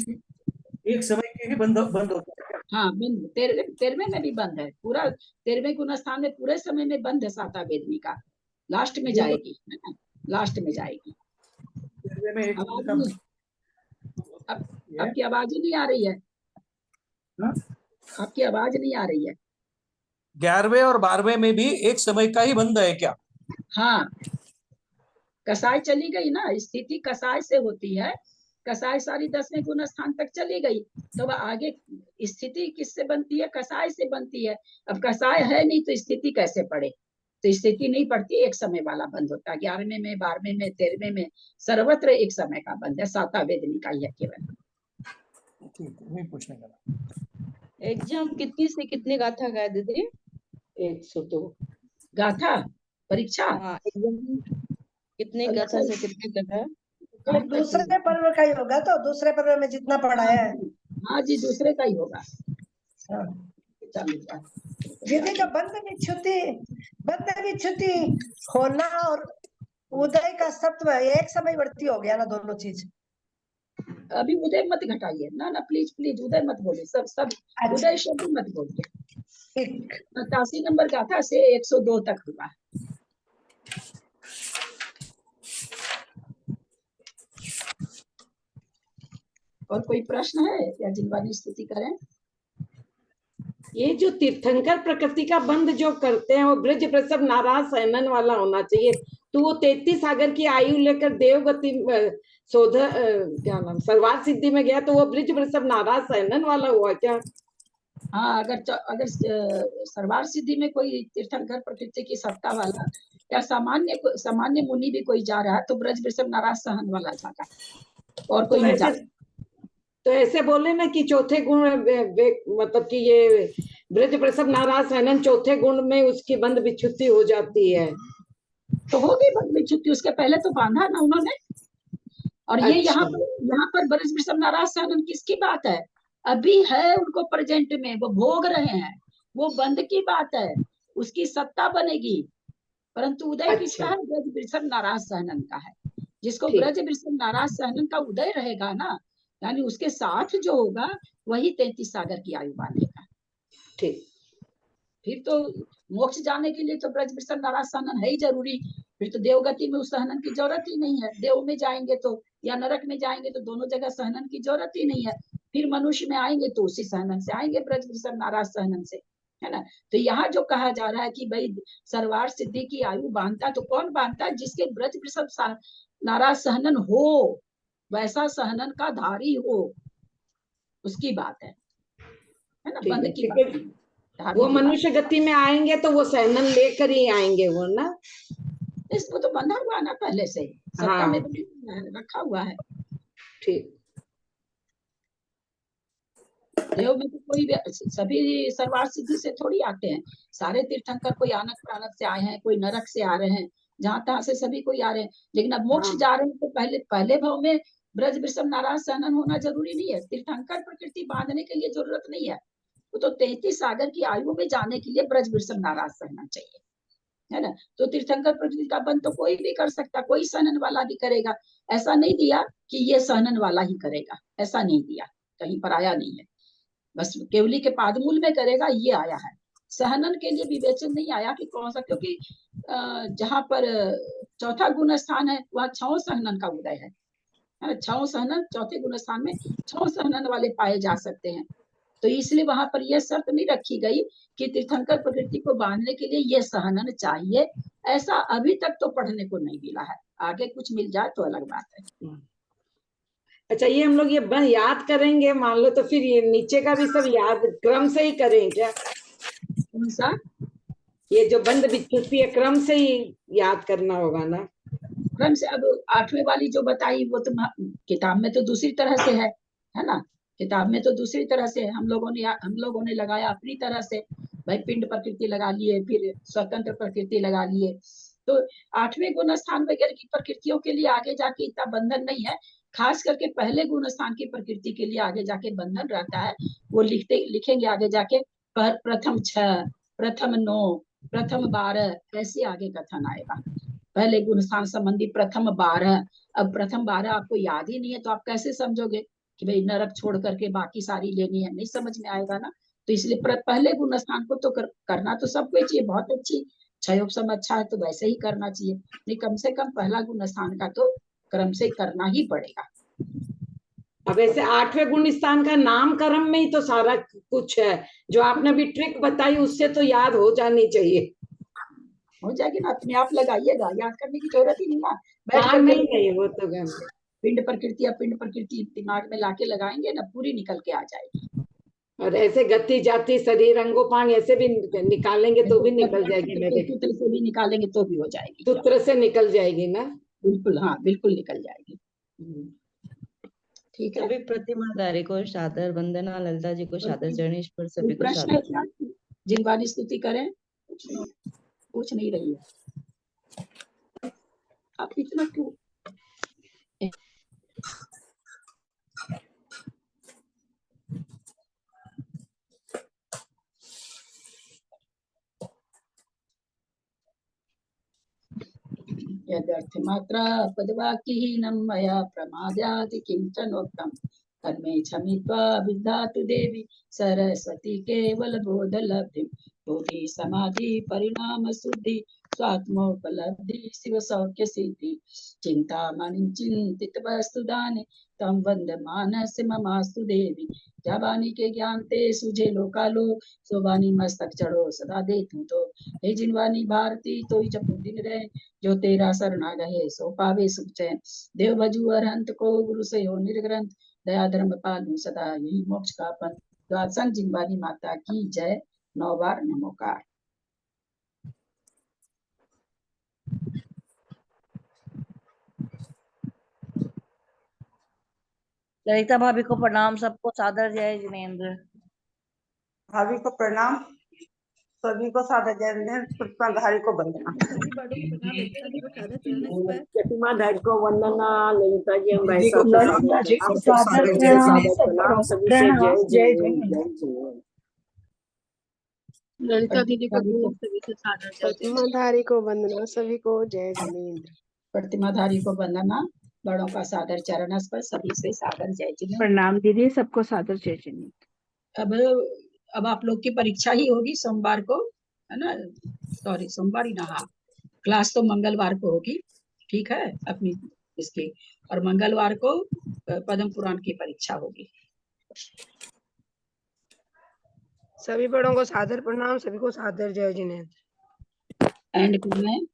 एक समय के ही बंद होता है। हाँ, बंद 13वें में भी बंद है, पूरा 13वें गुण स्थान में पूरे समय में बंद है साता वेदनी का, लास्ट में जाएगी, है ना, लास्ट में जाएगी। आपकी आवाज ही नहीं आ रही है, आपकी आवाज नहीं आ रही है। 11वें और 12वें में भी एक समय का ही बंद है क्या? हाँ, कसाई चली गई ना, स्थिति कसाई से होती है, कसाय सारी 10वें गुण स्थान तक चली गई, तो वह आगे स्थिति किससे बनती है? कसाय से बनती है। अब कसाय है नहीं तो स्थिति कैसे पड़े? तो स्थिति नहीं पड़ती, एक समय वाला बंद होता है। 11वें में, 12वें में, 13वें में, सर्वत्र एक समय का बंद है। साता वेदनी का यह केवल। ठीक है, वही पूछने का। एग्जाम कितनी से कितनी गाथा गाए दीदी? 102 गाथा परीक्षा। हाँ, एग्जाम कितने गाथा से कितने तक है? तो दूसरे पर्व का ही होगा, तो दूसरे पर्व में जितना पढ़ाया है। हाँ जी, दूसरे का ही होगा। दीदी जो बंद विच्युति होना और उदय का सत्व एक समय वर्ती हो गया ना, दोनों चीज। अभी उदय मत घटाइए ना, प्लीज प्लीज उदय मत बोलिए, सब उदय शब्द मत बोलिए। 87 नंबर गाथा से 102 तक हुआ। और कोई प्रश्न है या जिनवानी स्तुति करें? ये जो तीर्थंकर प्रकृति का बंद जो करते हैं वो ब्रज प्रसव नाराज सहनन वाला होना चाहिए। तो वो 33 सागर की आयु लेकर देवगति क्या नाम सर्वार्थ सिद्धि में गया, तो वो ब्रज प्रसव नाराज सहनन वाला हुआ क्या? हाँ, अगर सर्वार्थ सिद्धि में कोई तीर्थंकर प्रकृति की सत्ता वाला या सामान्य मुनि भी कोई जा रहा है तो ब्रज प्रसव नाराज सहन वाला जाता है, और कोई नहीं जाता। तो ऐसे बोले ना कि चौथे गुण मतलब कि ये ब्रज प्रसव नाराज सहनन चौथे गुण में उसकी बंद विच्युति हो जाती है। तो होगी बंद विच्युति, उसके पहले तो बांधा ना उन्होंने। और ये यहाँ पर ब्रज प्रसव नाराज सहनन किसकी बात है? अभी है उनको प्रेजेंट में, वो भोग रहे हैं, वो बंद की बात है, उसकी सत्ता बनेगी। परंतु उदय किसका है? ब्रज प्रसव नाराज सहनन का है। जिसको ब्रज प्रसव नाराज सहनन का उदय रहेगा ना, यानी उसके साथ जो होगा वही 33 सागर की आयु बांधेगा। ठीक, फिर तो मोक्ष जाने के लिए तो ब्रज प्रसव नाराज सहनन है ही जरूरी। फिर तो देवगति में उस सहनन की जरूरत ही नहीं है। देव में जाएंगे तो या नरक में जाएंगे तो दोनों जगह सहनन की जरूरत ही नहीं है। फिर मनुष्य में आएंगे तो उसी सहनन से आएंगे, ब्रज प्रसव नाराज सहनन से, है ना। तो यहाँ जो कहा जा रहा है कि भाई सर्वार्थ सिद्धि की आयु बांधता, तो कौन बांधता? जिसके ब्रज प्रसव नाराज सहनन हो, वैसा सहनन का धारी हो, उसकी बात है ना, बंद की बात। वो मनुष्य गति में आएंगे तो वो सहनन लेकर ही आएंगे वो ना। इसको तो बंधा हुआ ना पहले से, सत्ता में रखा हुआ है। ठीक, देव में तो कोई सभी सर्वार्थ सिद्धि से थोड़ी आते हैं। सारे तीर्थंकर कोई आनक प्राणक से आए हैं, कोई नरक से आ रहे हैं, जहाँ तहाँ से सभी कोई आ रहे हैं। लेकिन अब मोक्ष जा रहे हैं तो पहले भाव में ब्रज प्रसव नाराज सहनन होना जरूरी नहीं है। तीर्थंकर प्रकृति बांधने के लिए जरूरत नहीं है। वो तो 33 सागर की आयु में जाने के लिए ब्रज प्रसव नाराज सहना चाहिए, है ना। तो तीर्थंकर प्रकृति का बंद तो कोई भी कर सकता, कोई सहनन वाला भी करेगा। ऐसा नहीं दिया कि ये सहनन वाला ही करेगा, ऐसा नहीं दिया, कहीं पर आया नहीं है। बस केवली के पादमूल में करेगा ये आया है। सहनन के लिए विवेचन नहीं आया कि कौन सा, क्योंकि जहाँ पर चौथा गुण स्थान है वहाँ 6 सहनन का उदय है। 6 सहनन, चौथे गुण स्थान में 6 सहनन वाले पाए जा सकते हैं। तो इसलिए वहां पर यह शर्त नहीं रखी गई कि तीर्थंकर प्रकृति को बांधने के लिए यह सहनन चाहिए। ऐसा अभी तक तो पढ़ने को नहीं मिला है, आगे कुछ मिल जाए तो अलग बात है। अच्छा, ये हम लोग ये याद करेंगे मान लो, तो फिर ये नीचे का भी सब याद क्रम से ही करें क्या? कौन सा? ये जो बंद विच्युति है क्रम से ही याद करना होगा ना? क्रम से। अब 8वें वाली जो बताई वो तो किताब में तो दूसरी तरह से है ना। किताब में तो दूसरी तरह से हम लोगों ने लगाया अपनी तरह से। भाई पिंड प्रकृति लगा लिए, फिर स्वतंत्र प्रकृति लगा लिए। तो 8वें गुण स्थान वगैरह की प्रकृतियों के लिए आगे जाके इतना बंधन नहीं है। खास करके पहले गुण स्थान की प्रकृति के लिए आगे जाके बंधन रहता है। वो लिखेंगे आगे जाके प्रथम 6, प्रथम 9, प्रथम 12, ऐसे आगे कथन आएगा। पहले गुण स्थान संबंधी प्रथम 12। अब प्रथम 12 आपको याद ही नहीं है तो आप कैसे समझोगे कि भाई नरक छोड़ करके बाकी सारी लेनी है? नहीं समझ में आएगा ना। तो इसलिए पहले गुण स्थान को तो करना तो सबको चाहिए। बहुत अच्छी क्षयोपम अच्छा है तो वैसे ही करना चाहिए, नहीं कम से कम पहला गुण स्थान का तो क्रम से करना ही पड़ेगा। अब ऐसे 8वें गुण स्थान का नाम कर्म में ही तो सारा कुछ है। जो आपने भी ट्रिक बताई उससे तो याद हो जानी चाहिए। हो जाएगी ना, अपने आप लगाइएगा, याद करने की जरूरत ही नहीं ना। नहीं वो तो पिंड प्रकृति या पिंड प्रकृति दिमाग में लाके लगाएंगे ना, पूरी निकल के आ जाएगी। और ऐसे गति जाति शरीर अंगोपांग ऐसे भी निकालेंगे तो भी निकल जाएगी मेरे। सूत्र से भी निकालेंगे तो भी हो जाएगी। सूत्र से निकल जाएगी ना? बिल्कुल, हाँ बिल्कुल निकल जाएगी। ठीक है। सभी प्रतिमाधारी को सादर वंदना, ललिता जी को सादर चरणेश पर सभी को प्रश्न है सादर। क्या? जिनवानी स्तुति करें? पूछ नहीं रही है। आप इतना क्यों? यदर्थमात्रा पदवाक्यहीनं मया प्रमाद्यात् किञ्चनोक्तं तन्मे क्षमित्वा विद्धातु देवी सरस्वती केवलबोधलब्धिं। बोधि समाधि परिणाम शुद्धि स्वात्मोपलब्धि शिव सौख्य सिद्धि। चिंतामणिं चिंतित वस्तुदाने तम वंदमानस्य ममास्तु देवी। जबानी के ज्ञान ते सुझे लोकालो सोबानी मस्तक चढ़ो सदा दे तू तो। हे जिनवानी भारती तो जपू दिन रहे जो तेरा शरणा गहे सो पावे सुख चैन। देव भजू अरहंत को गुरु से हो निर्ग्रंथ दया धर्म पालू सदा यही मोक्ष का पंथ। द्वादशंग जिनवानी माता की जय। 9 बार नमोकार। ललिता भाभी को प्रणाम, सबको सादर जय जिनेन्द्र। भाभी को प्रणाम, सभी को सादर जय जिनेन्द्र। प्रतिमाधारी को वंदना। प्रतिमाधारी को वंदना, ललिता जी हम भाई साहब ललिता जी को सादर प्रणाम, सभी से जय जय ललिता दीदी को सभी से सादर जय। प्रतिमाधारी को वंदना, सभी को जय जिनेन्द्र। प्रतिमाधारी को वंदना, बड़ों का सादर चरण स्पर्श, सभी से सादर जय जिनेन्द्र। प्रणाम दीदी, सबको सादर जय जिनेन्द्र। अब आप लोग की परीक्षा ही होगी सोमवार को, है ना? सॉरी, सोमवार ही ना, हाँ क्लास तो मंगलवार को होगी। ठीक है, अपनी इसकी, और मंगलवार को पद्म पुराण की परीक्षा होगी। सभी बड़ों को सादर प्रणाम, सभी को सादर जय जिनेन्द्र। एंड में